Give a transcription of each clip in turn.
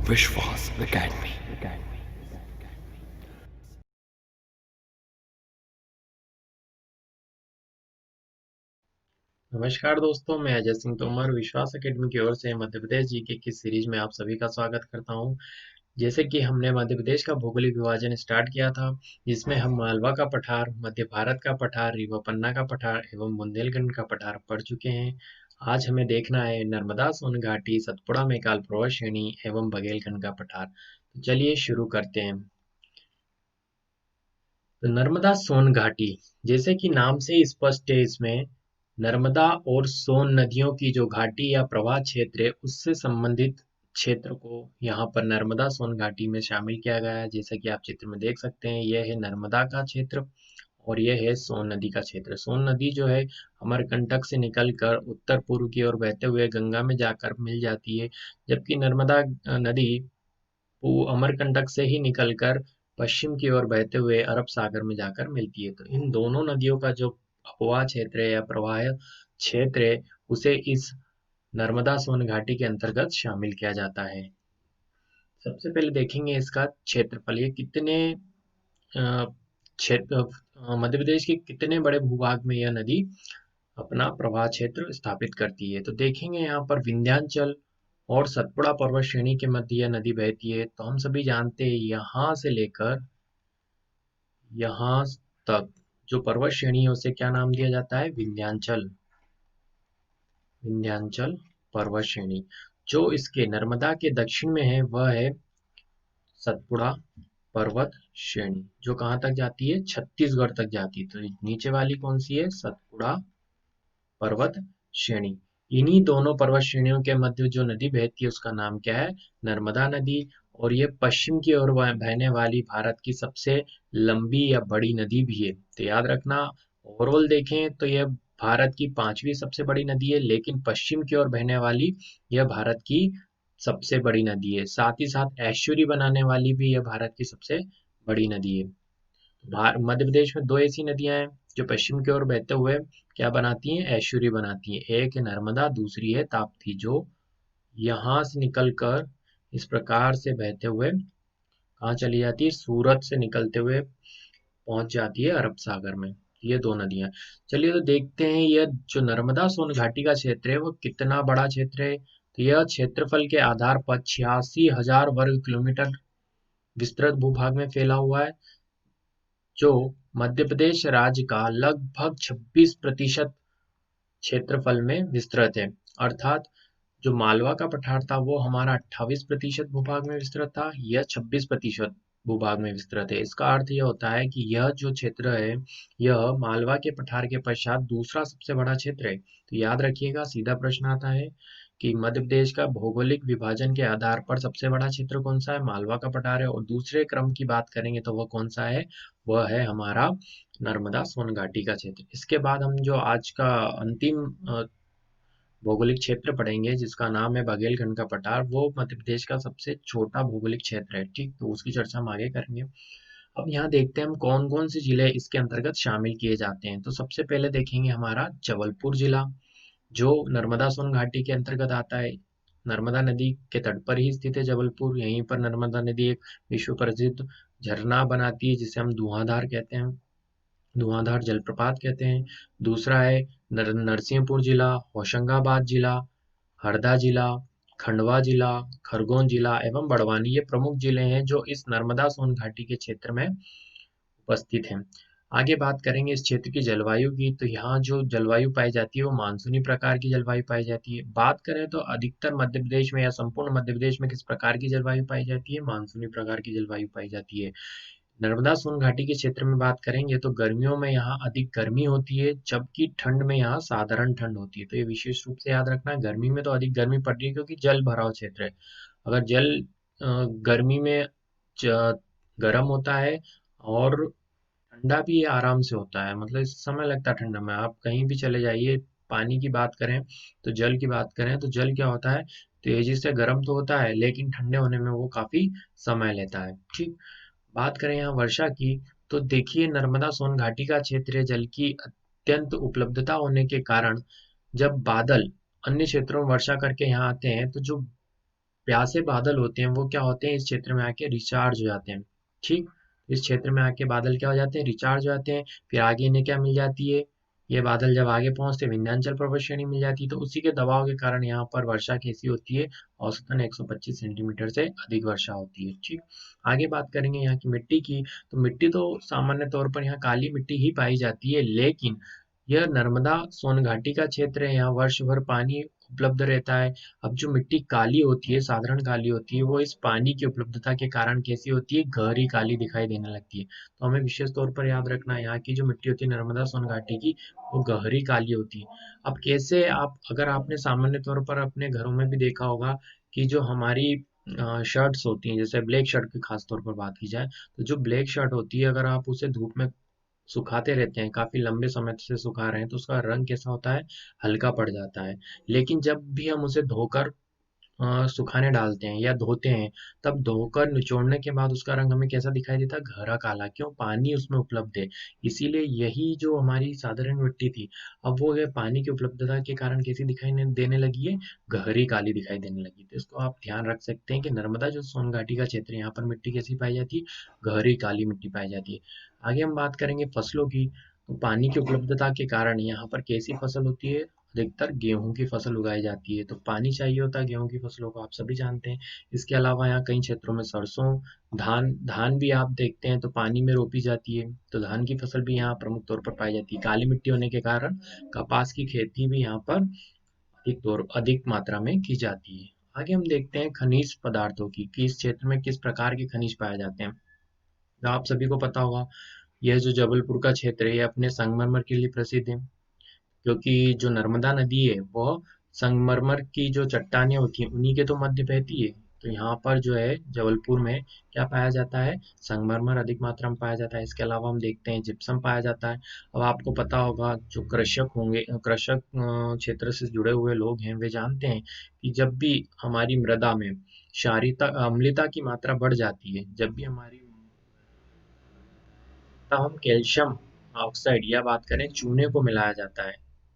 विश्वास एकेडमी। नमस्कार दोस्तों, मैं अजय सिंह तोमर विश्वास एकेडमी की ओर से मध्य प्रदेश जीके की सीरीज में आप सभी का स्वागत करता हूं। जैसे कि हमने मध्य प्रदेश का भौगोलिक विभाजन स्टार्ट किया था, जिसमें हम मालवा का पठार, मध्य भारत का पठार, रीवा पन्ना का पठार एवं बुंदेलखंड का पठार पढ़ चुके हैं। आज हमें देखना है नर्मदा सोन घाटी, सतपुड़ा मैकाल पर्वत श्रेणी एवं बघेलखंड का पठार। तो चलिए शुरू करते हैं। तो नर्मदा सोन घाटी, जैसे कि नाम से ही स्पष्ट है, इसमें नर्मदा और सोन नदियों की जो घाटी या प्रवाह क्षेत्र है, उससे संबंधित क्षेत्र को यहाँ पर नर्मदा सोन घाटी में शामिल किया गया है। जैसा कि आप चित्र में देख सकते हैं, यह है नर्मदा का क्षेत्र और यह है सोन नदी का क्षेत्र। सोन नदी जो है अमरकंटक से निकलकर उत्तर पूर्व की ओर बहते हुए गंगा में जाकर मिल जाती है, जबकि नर्मदा नदी वो अमरकंटक से ही निकलकर पश्चिम की ओर बहते हुए अरब सागर में जाकर मिलती है। तो इन दोनों नदियों का जो अपवाह क्षेत्र है या प्रवाह क्षेत्र है, उसे इस नर्मदा सोन घाटी के अंतर्गत शामिल किया जाता है। सबसे पहले देखेंगे इसका क्षेत्रफल। ये कितने क्षेत्र मध्य प्रदेश के कितने बड़े भूभाग में यह नदी अपना प्रवाह क्षेत्र स्थापित करती है। तो देखेंगे यहाँ पर विंध्याचल और सतपुड़ा पर्वत श्रेणी के मध्य यह नदी बहती है। तो हम सभी जानते हैं, यहाँ से लेकर यहाँ तक जो पर्वत श्रेणी है उसे क्या नाम दिया जाता है? विंध्याचल। विंध्याचल पर्वत श्रेणी। जो इसके नर्मदा के दक्षिण में है वह है सतपुड़ा पर्वत श्रेणी, जो कहाँ तक जाती है? छत्तीसगढ़ तक जाती है। तो नीचे वाली कौन सी है? सतपुड़ा पर्वत श्रेणी। इन्हीं दोनों पर्वत श्रेणियों के मध्य जो नदी बहती है उसका नाम क्या है? नर्मदा नदी। और ये पश्चिम की ओर बहने वाली भारत की सबसे लंबी या बड़ी नदी भी है। तो याद रखना, ओवरऑल देखें तो यह भारत की पांचवी सबसे बड़ी नदी है, लेकिन पश्चिम की ओर बहने वाली यह भारत की सबसे बड़ी नदी है। साथ ही साथ ऐश्वर्य बनाने वाली भी यह भारत की सबसे बड़ी नदी है। मध्य प्रदेश में दो ऐसी नदियां हैं जो पश्चिम की ओर बहते हुए क्या बनाती हैं? ऐश्वर्य बनाती हैं। एक है नर्मदा, दूसरी है ताप्ती, जो यहाँ से निकलकर इस प्रकार से बहते हुए कहाँ चली जाती है? सूरत से निकलते हुए पहुंच जाती है अरब सागर में। ये दो नदियां। चलिए तो देखते हैं यह जो नर्मदा सोन घाटी का क्षेत्र है वो कितना बड़ा क्षेत्र है। तो यह क्षेत्रफल के आधार पर 86,000 वर्ग किलोमीटर विस्तृत भूभाग में फैला हुआ है, जो मध्य प्रदेश राज्य का लगभग 26% क्षेत्रफल में विस्तृत है। अर्थात जो मालवा का पठार था वो हमारा 28% भूभाग में विस्तृत था, यह 26% भूभाग में विस्तृत है। इसका अर्थ यह होता है कि यह जो क्षेत्र है, यह मालवा के पठार के पश्चात दूसरा सबसे बड़ा क्षेत्र है। तो याद रखिएगा, सीधा प्रश्न आता है कि मध्य प्रदेश का भौगोलिक विभाजन के आधार पर सबसे बड़ा क्षेत्र कौन सा है? मालवा का पठार है। और दूसरे क्रम की बात करेंगे तो वह कौन सा है? वह है हमारा नर्मदा सोन घाटी का क्षेत्र। इसके बाद हम जो आज का अंतिम भौगोलिक क्षेत्र पढ़ेंगे, जिसका नाम है बघेलखंड का पठार, वो मध्य प्रदेश का सबसे छोटा भौगोलिक क्षेत्र है। ठीक, तो उसकी चर्चा हम आगे करेंगे। अब यहाँ देखते हैं हम कौन कौन से जिले इसके अंतर्गत शामिल किए जाते हैं। तो सबसे पहले देखेंगे हमारा जबलपुर जिला, जो नर्मदा सोन घाटी के अंतर्गत आता है। नर्मदा नदी के तट पर ही स्थित है जबलपुर। यहीं पर नर्मदा नदी एक विश्व प्रसिद्ध झरना बनाती है, जिसे हम धुआंधार कहते हैं, धुआंधार जलप्रपात कहते हैं। दूसरा है नरसिंहपुर जिला, होशंगाबाद जिला, हरदा जिला, खंडवा जिला, खरगोन जिला एवं बड़वानी। ये प्रमुख जिले हैं जो इस नर्मदा सोन घाटी के क्षेत्र में उपस्थित हैं। आगे बात करेंगे इस क्षेत्र की जलवायु की। तो यहाँ जो जलवायु पाई जाती है वो मानसूनी प्रकार की जलवायु पाई जाती है। बात करें तो अधिकतर मध्य प्रदेश में या संपूर्ण मध्य प्रदेश में किस प्रकार की जलवायु पाई जाती है? मानसूनी प्रकार की जलवायु पाई जाती है। नर्मदा सोन घाटी के क्षेत्र में बात करेंगे तो गर्मियों में यहाँ अधिक गर्मी होती है, जबकि ठंड में यहाँ साधारण ठंड होती है। तो ये विशेष रूप से याद रखना है, गर्मी में तो अधिक गर्मी पड़ रही है क्योंकि जल भराव क्षेत्र है। अगर जल गर्मी में गर्म होता है और ठंडा भी आराम से होता है, मतलब इस समय लगता है ठंडा में। आप कहीं भी चले जाइए, पानी की बात करें तो जल की बात करें तो जल क्या होता है? तेजी से गर्म तो होता है, लेकिन ठंडे होने में वो काफी समय लेता है। ठीक, बात करें यहाँ वर्षा की, तो देखिए नर्मदा सोन घाटी का क्षेत्र जल की अत्यंत उपलब्धता होने के कारण जब बादल अन्य क्षेत्रों में वर्षा करके यहाँ आते हैं, तो जो प्यासे बादल होते हैं वो क्या होते हैं, इस क्षेत्र में आके रिचार्ज हो जाते हैं। ठीक, इस क्षेत्र में आके बादल क्या हो जाते हैं, रिचार्ज हो जाते हैं। फिर आगे इन्हें क्या मिल जाती है, ये बादल जब आगे पहुंचते विंध्याचल पर्वत श्रेणी मिल जाती है। तो उसी के दबाव के कारण यहाँ पर वर्षा कैसी होती है, औसतन 125 सेंटीमीटर से अधिक वर्षा होती है। ठीक, आगे बात करेंगे यहाँ की मिट्टी की। तो मिट्टी तो सामान्य तौर पर यहाँ काली मिट्टी ही पाई जाती है, लेकिन यह नर्मदा सोन घाटी का क्षेत्र है, यहाँ वर्ष भर पानी उपलब्ध रहता है। अब जो मिट्टी काली होती है, साधारण काली होती है, वो इस पानी की उपलब्धता के कारण कैसी होती है, गहरी काली दिखाई देने लगती है। तो हमें विशेष तौर पर याद रखना है, यहाँ की जो मिट्टी होती है नर्मदा सोन घाटी की, वो गहरी काली होती है। अब कैसे, आप अगर आपने सामान्य तौर पर अपने घरों में भी देखा होगा कि जो हमारी शर्ट्स होती हैं, जैसे ब्लैक शर्ट की खास तौर पर बात की जाए, तो जो ब्लैक शर्ट होती है अगर आप उसे धूप में सुखाते रहते हैं, काफी लंबे समय से सुखा रहे हैं, तो उसका रंग कैसा होता है, हल्का पड़ जाता है। लेकिन जब भी हम उसे धोकर सुखाने डालते हैं या धोते हैं, तब धोकर निचोड़ने के बाद उसका रंग हमें कैसा दिखाई देता है, गहरा काला। क्यों, पानी उसमें उपलब्ध है। इसीलिए यही जो हमारी साधारण मिट्टी थी, अब वो है पानी की उपलब्धता के कारण कैसी दिखाई देने लगी है, गहरी काली दिखाई देने लगी। तो इसको आप ध्यान रख सकते हैं कि नर्मदा जो सोन घाटी का क्षेत्र है, यहाँ पर मिट्टी कैसी पाई जाती है, गहरी काली मिट्टी पाई जाती है। आगे हम बात करेंगे फसलों की। तो पानी की उपलब्धता के कारण यहाँ पर कैसी फसल होती है, अधिकतर गेहूं की फसल उगाई जाती है। तो पानी चाहिए होता है गेहूं की फसलों को, आप सभी जानते हैं। इसके अलावा यहाँ कई क्षेत्रों में सरसों, धान धान भी आप देखते हैं तो पानी में रोपी जाती है। तो धान की फसल भी यहाँ प्रमुख तौर पर पाई जाती है। काली मिट्टी होने के कारण कपास की खेती भी यहाँ पर अधिक मात्रा में की जाती है। आगे हम देखते हैं खनिज पदार्थों की, कि इस क्षेत्र में किस प्रकार के खनिज पाए जाते हैं। तो आप सभी को पता होगा, यह जो जबलपुर का क्षेत्र है, ये अपने संगमरमर के लिए प्रसिद्ध है। क्योंकि जो नर्मदा नदी है वो संगमरमर की जो चट्टानें होती हैं उन्हीं के तो मध्य बहती है। तो यहाँ पर जो है जबलपुर में क्या पाया जाता है, संगमरमर अधिक मात्रा में पाया जाता है। इसके अलावा हम देखते हैं जिप्सम पाया जाता है। अब आपको पता होगा, जो कृषक होंगे, कृषक क्षेत्र से जुड़े हुए लोग हैं, वे जानते हैं कि जब भी हमारी मृदा में क्षारीयता अम्लता की मात्रा बढ़ जाती है, जब भी हमारी, तब हम कैल्शियम ऑक्साइड या बात करें चूने को मिलाया जाता है।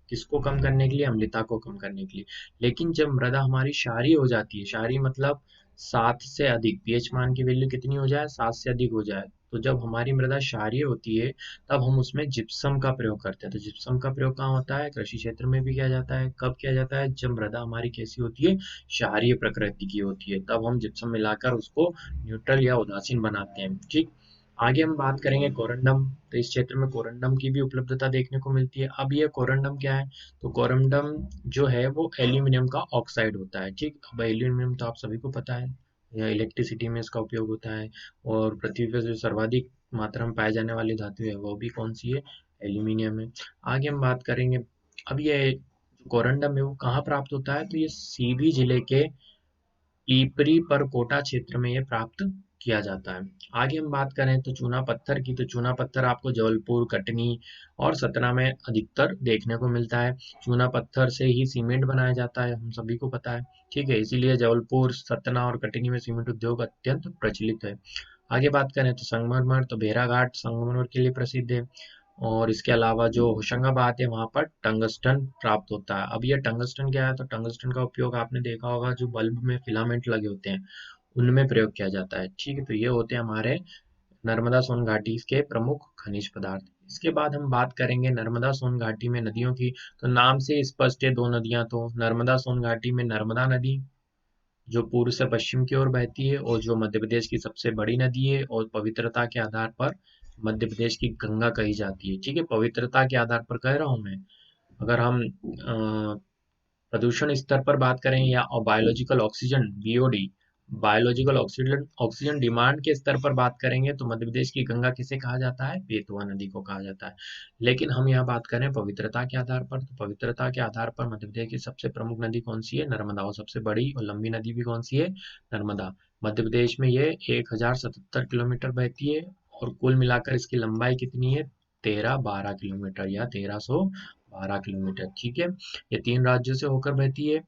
किसको कम करने के लिए, अम्लता को कम करने के लिए। लेकिन जब मृदा हमारी क्षारीय हो जाती है, क्षारीय मतलब 7 से अधिक, पीएच मान की वैल्यू कितनी हो जाए, 7 से अधिक हो जाए, तो जब हमारी मृदा क्षारीय होती है तब हम उसमें जिप्सम का प्रयोग करते हैं। तो जिप्सम का प्रयोग कहाँ होता है, कृषि क्षेत्र में भी किया जाता है। कब किया जाता है, जब मृदा हमारी कैसी होती है, क्षारीय प्रकृति की होती है, तब हम जिप्सम मिलाकर उसको न्यूट्रल या उदासीन बनाते हैं। ठीक, आगे हम बात करेंगे कोरंडम। तो इस क्षेत्र में कोरंडम की भी उपलब्धता देखने को मिलती है। अब ये कोरंडम क्या है, तो कोरंडम जो है वो एल्यूमिनियम का ऑक्साइड होता है। ठीक, अब एल्यूमिनियम तो आप सभी को पता है, या इलेक्ट्रिसिटी में इसका उपयोग होता है। और पृथ्वी पर जो सर्वाधिक मात्रा में पाए जाने वाली धातु है वो भी कौन सी है, एल्यूमिनियम है। आगे हम बात करेंगे, अब ये जो कोरंडम है वो कहाँ प्राप्त होता है, तो ये सीधी जिले के ईपरी परकोटा क्षेत्र में ये प्राप्त किया जाता है। आगे हम बात करें तो चूना पत्थर की। तो चूना पत्थर आपको जबलपुर, कटनी और सतना में अधिकतर देखने को मिलता है। चूना पत्थर से ही सीमेंट बनाया जाता है, हम सभी को पता है। ठीक है, इसीलिए जबलपुर, सतना और कटनी में सीमेंट उद्योग अत्यंत प्रचलित है। आगे बात करें तो संगमरमर, तो भेड़ाघाट संगमरमर के लिए प्रसिद्ध है। और इसके अलावा जो होशंगाबाद है वहाँ पर टंगस्टन प्राप्त होता है। अब ये टंगस्टन क्या है, तो टंगस्टन का उपयोग आपने देखा होगा, जो बल्ब में फिलामेंट लगे होते हैं उनमें प्रयोग किया जाता है। ठीक है, तो ये होते हैं हमारे नर्मदा सोन घाटी के प्रमुख खनिज पदार्थ। इसके बाद हम बात करेंगे नर्मदा सोन घाटी में नदियों की। तो नाम से स्पष्ट है, दो नदियां। तो नर्मदा सोन घाटी में नर्मदा नदी जो पूर्व से पश्चिम की ओर बहती है, और जो मध्य प्रदेश की सबसे बड़ी नदी है, और पवित्रता के आधार पर मध्य प्रदेश की गंगा कही जाती है। ठीक है, पवित्रता के आधार पर कह रहा हूं मैं। अगर हम प्रदूषण स्तर पर बात करें या biological oxygen, BOD, biological oxygen oxygen demand के स्तर पर बात करेंगे, तो मध्य प्रदेश की गंगा किसे कहा जाता है, बेतवा नदी को कहा जाता है। लेकिन हम यहाँ बात करें पवित्रता के आधार पर, तो पवित्रता के आधार पर मध्य प्रदेश की सबसे प्रमुख नदी कौन सी है, नर्मदा। और सबसे बड़ी और लंबी नदी भी कौन सी है, नर्मदा। मध्य प्रदेश में ये 1077 किलोमीटर बहती है, और कुल मिलाकर इसकी लंबाई कितनी है, 1312 किलोमीटर या 1312 किलोमीटर। ठीक है, ये 3 राज्यों से होकर बहती है।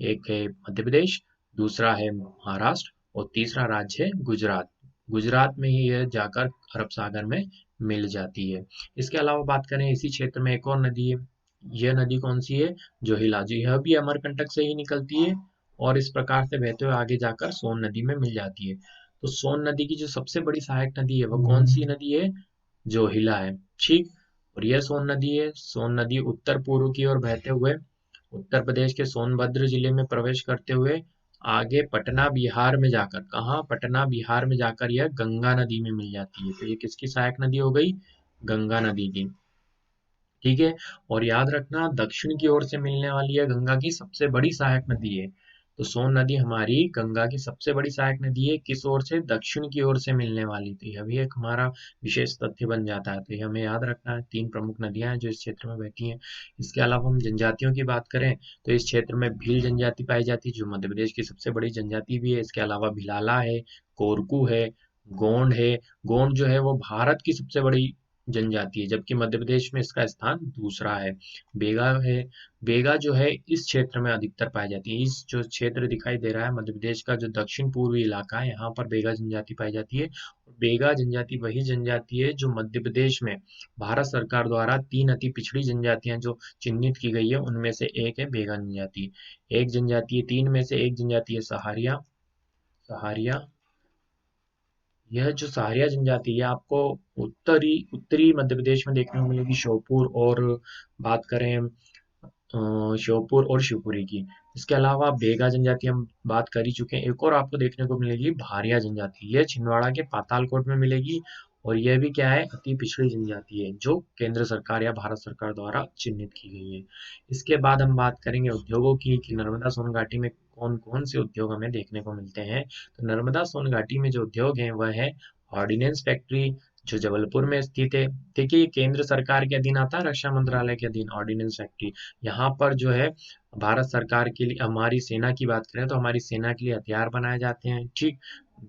एक है मध्य प्रदेश, दूसरा है महाराष्ट्र, और तीसरा राज्य है गुजरात। गुजरात में ही यह जाकर अरब सागर में मिल जाती है। इसके अलावा बात करें, इसी क्षेत्र में एक और नदी है। यह नदी कौन सी है, जोहिला जी, यह भी अमरकंटक से ही निकलती है। और इस प्रकार से बहते हुए आगे जाकर सोन नदी में मिल जाती है। तो सोन नदी की जो सबसे बड़ी सहायक नदी है वह कौन सी नदी है? जोहिला है। ठीक। और यह सोन नदी है। सोन नदी उत्तर पूर्व की ओर बहते हुए उत्तर प्रदेश के सोनभद्र जिले में प्रवेश करते हुए आगे पटना बिहार में जाकर, कहाँ? पटना बिहार में जाकर यह गंगा नदी में मिल जाती है। तो ये किसकी सहायक नदी हो गई? गंगा नदी की। ठीक है। और याद रखना, दक्षिण की ओर से मिलने वाली है गंगा की सबसे बड़ी सहायक नदी है। तो सोन नदी हमारी गंगा की सबसे बड़ी सहायक नदी है। किस ओर से? दक्षिण की ओर से मिलने वाली। तो यह भी एक हमारा विशेष तथ्य बन जाता है। तो ये हमें याद रखना है। 3 प्रमुख नदियां हैं जो इस क्षेत्र में बहती हैं। इसके अलावा हम जनजातियों की बात करें तो इस क्षेत्र में भील जनजाति पाई जाती है, जो मध्य प्रदेश की सबसे बड़ी जनजाति भी है। इसके अलावा भिलाला है, कोरकू है, गोंड है। गोंड जो है वो भारत की सबसे बड़ी जनजाति है, जबकि मध्य प्रदेश में इसका स्थान दूसरा है। बेगा है। बेगा जो है इस क्षेत्र में अधिकतर पाई जाती है। इस जो क्षेत्र दिखाई दे रहा है मध्य प्रदेश का जो दक्षिण पूर्वी इलाका है, यहाँ पर बेगा जनजाति पाई जाती है। बेगा जनजाति वही जनजाति है जो मध्य प्रदेश में भारत सरकार द्वारा 3 अति पिछड़ी जनजातियां जो चिन्हित की गई है उनमें से एक है बेगा जनजाति। एक जनजाति है, 3 में से एक जनजाति है सहारिया। सहारिया। यह जो सहारिया जनजाति है आपको उत्तरी उत्तरी मध्य प्रदेश में देखने को मिलेगी, श्योपुर और बात करें श्योपुर और शिवपुरी की। इसके अलावा बेगा जनजाति हम बात कर ही चुके हैं। एक और आपको देखने को मिलेगी भारिया जनजाति। यह छिंदवाड़ा के पातालकोट में मिलेगी और यह भी क्या है? अति पिछड़ी जनजाति है जो केंद्र सरकार या भारत सरकार द्वारा चिन्हित की गई है। इसके बाद हम बात करेंगे उद्योगों की कि नर्मदा सोन घाटी में कौन कौन से उद्योग हमें देखने को मिलते हैं। तो नर्मदा सोन घाटी में जो उद्योग है वह है ऑर्डिनेंस फैक्ट्री, जो जबलपुर में स्थित है। देखिए ये केंद्र सरकार के अधीन आता है, रक्षा मंत्रालय के अधीन ऑर्डिनेंस फैक्ट्री। यहाँ पर जो है भारत सरकार के लिए, हमारी सेना की बात करें तो हमारी सेना के लिए हथियार बनाए जाते हैं। ठीक।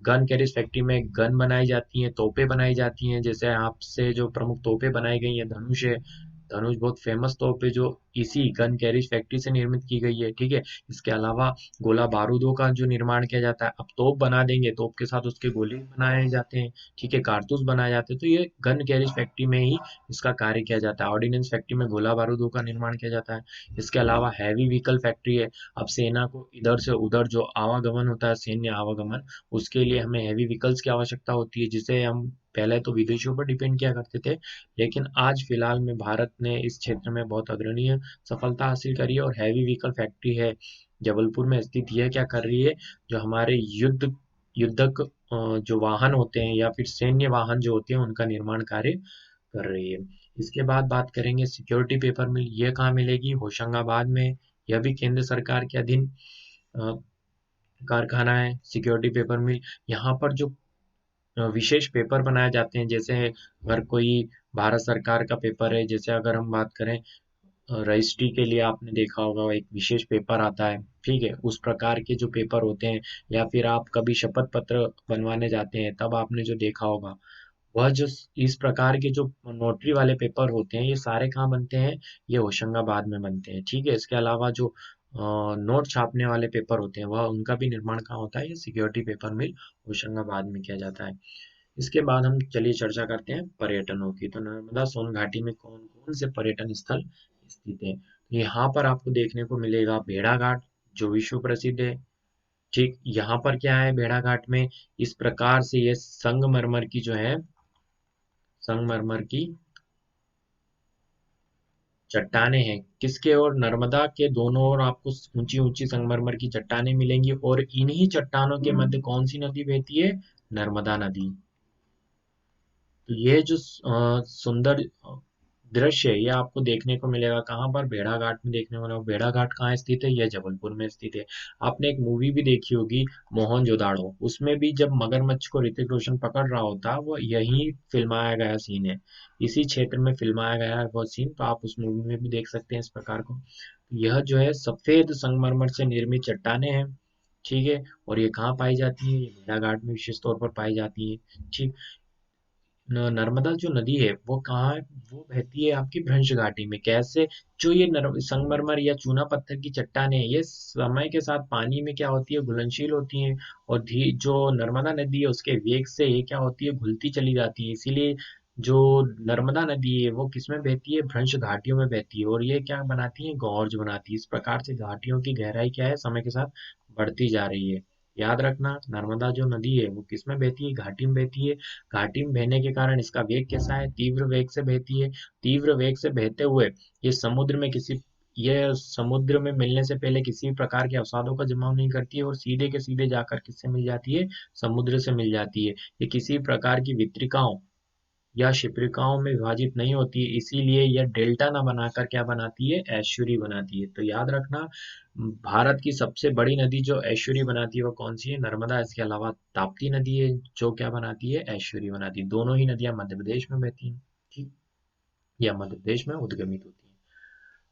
गन कैरिज फैक्ट्री में गन बनाई जाती हैं, तोपें बनाई जाती हैं। जैसे आपसे जो प्रमुख तोपें बनाई गई हैं, धनुष है। धनुष बहुत फेमस तोप है जो इसी गन कैरिज फैक्ट्री से निर्मित की गई है। ठीक है। इसके अलावा गोला बारूदों का जो निर्माण किया जाता है, अब तोप बना देंगे, तोप के साथ उसके गोले बनाए जाते हैं। ठीक है। कारतूस बनाए जाते हैं। तो ये गन कैरिज फैक्ट्री में ही इसका कार्य किया जाता है। ऑर्डिनेंस फैक्ट्री में गोला बारूदों का निर्माण किया जाता है। इसके अलावा हैवी व्हीकल फैक्ट्री है। अब सेना को इधर से उधर जो आवागमन होता है, सैन्य आवागमन, उसके लिए हमें हैवी व्हीकल्स की आवश्यकता होती है, जिसे हम पहले तो विदेशों पर डिपेंड किया करते थे, लेकिन आज फिलहाल में भारत ने इस क्षेत्र में बहुत अग्रणीय सफलता हासिल करी है और हैवी व्हीकल फैक्ट्री है जबलपुर में स्थित। यह क्या कर रही है? जो हमारे युद्धक जो वाहन होते हैं या फिर सैन्य वाहन जो होते हैं उनका निर्माण कार्य कर रही है। इसके बाद बात करेंगे सिक्योरिटी पेपर मिल। ये कहाँ मिलेगी? होशंगाबाद में। यह भी केंद्र सरकार के अधीन अ, कारखाना है सिक्योरिटी पेपर मिल। यहाँ पर जो विशेष पेपर बनाए जाते हैं, जैसे अगर कोई भारत सरकार का पेपर है, जैसे अगर हम बात करें रजिस्ट्री के लिए आपने देखा होगा एक विशेष पेपर आता है। ठीक है। उस प्रकार के जो पेपर होते हैं, या फिर आप कभी शपथ पत्र बनवाने जाते हैं तब आपने जो देखा होगा, वह जो इस प्रकार के जो नोटरी वाले पेपर होते हैं ये सारे कहाँ बनते हैं? ये होशंगाबाद में बनते हैं। ठीक है। इसके अलावा जो नोट छापने वाले पेपर होते हैं वह उनका भी निर्माण कहाँ होता है? ये सिक्योरिटी पेपर मिल होशंगाबाद में किया जाता है। इसके बाद हम चलिए चर्चा करते हैं पर्यटनों की। तो नर्मदा सोन घाटी में कौन कौन से पर्यटन स्थल स्थित है? तो यहाँ पर आपको देखने को मिलेगा भेड़ा घाट, जो विश्व प्रसिद्ध है। ठीक। यहाँ पर क्या है भेड़ा घाट में? इस प्रकार से ये संगमरमर की जो है, संगमरमर की चट्टाने हैं। किसके? और नर्मदा के दोनों ओर आपको ऊंची ऊंची संगमरमर की चट्टाने मिलेंगी और इन्हीं चट्टानों के मध्य कौन सी नदी बहती है? नर्मदा नदी। तो ये जो सुंदर दृश्य है ये आपको देखने को मिलेगा कहाँ पर? भेड़ा घाट में देखने को मिलेगा। भेड़ा घाट कहाँ स्थित है? यह जबलपुर में स्थित है। आपने एक मूवी भी देखी होगी मोहनजोदाड़ो, उसमें भी जब मगरमच्छ को ऋतिक रोशन पकड़ रहा होता वो यही फिल्माया गया सीन है। इसी क्षेत्र में फिल्माया गया है वो सीन, तो आप उस मूवी में भी देख सकते हैं इस प्रकार को। यह जो है सफेद संगमरमर से निर्मित चट्टाने हैं। ठीक है। और ये कहाँ पाई जाती है? ये भेड़ा घाट में विशेष तौर पर पाई जाती है। ठीक। नर्मदा जो नदी है वो कहाँ है? वो बहती है आपकी भ्रंश घाटी में। कैसे? जो ये संगमरमर या चूना पत्थर की चट्टानें हैं, ये समय के साथ पानी में क्या होती है? घुलनशील होती हैं। और जो नर्मदा नदी है उसके वेग से ये क्या होती है? घुलती चली जाती है। इसीलिए जो नर्मदा नदी है वो किसमें बहती है? भ्रंश घाटियों में बहती है, और ये क्या बनाती है? गॉर्ज बनाती है। इस प्रकार से घाटियों की गहराई क्या है? समय के साथ बढ़ती जा रही है। याद रखना, नर्मदा जो नदी है वो किसमें बहती है? घाटी में बहती है। घाटी में बहने के कारण इसका वेग कैसा है? तीव्र वेग से बहती है। तीव्र वेग से बहते हुए ये समुद्र में मिलने से पहले किसी भी प्रकार के अवसादों का जमाव नहीं करती है, और सीधे के सीधे जाकर किससे मिल जाती है? समुद्र से मिल जाती है। ये किसी प्रकार की वितरिकाओं या शिप्रिकाओं में विभाजित नहीं होती है, इसीलिए यह डेल्टा ना बनाकर क्या बनाती है? एस्चुरी बनाती है। तो याद रखना, भारत की सबसे बड़ी नदी जो एस्चुरी बनाती है वो कौन सी है? नर्मदा। इसके अलावा ताप्ती नदी है जो क्या बनाती है? एस्चुरी बनाती है। दोनों ही नदियां मध्य प्रदेश में बहती हैं, ठीक, या मध्य प्रदेश में उद्गमित होती हैं।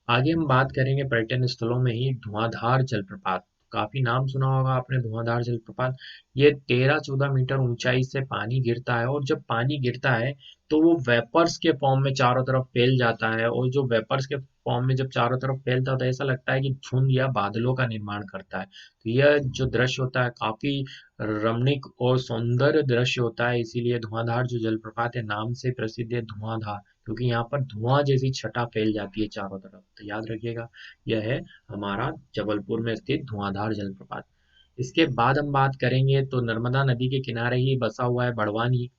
आगे हम बात करेंगे पर्यटन स्थलों में ही धुआंधार जलप्रपात। काफी नाम सुना होगा आपने धुआंधार जलप्रपात। ये 13-14 मीटर ऊंचाई से पानी गिरता है, और जब पानी गिरता है तो वो वेपर्स के फॉर्म में चारों तरफ फैल जाता है, और जो वेपर्स के फॉर्म में जब चारों तरफ फैलता है तो ऐसा लगता है कि धुंध या बादलों का निर्माण करता है। तो यह जो दृश्य होता है काफी रमणीक और सौंदर्य दृश्य होता है, इसीलिए धुआंधार जो जलप्रपात है नाम से प्रसिद्ध है धुआंधार, क्योंकि यहाँ पर धुआं जैसी छटा फैल जाती है चारों तरफ। तो याद रखिएगा, यह है हमारा जबलपुर में स्थित धुआंधार जलप्रपात। इसके बाद हम बात करेंगे तो नर्मदा नदी के किनारे ही बसा हुआ है बड़वानी।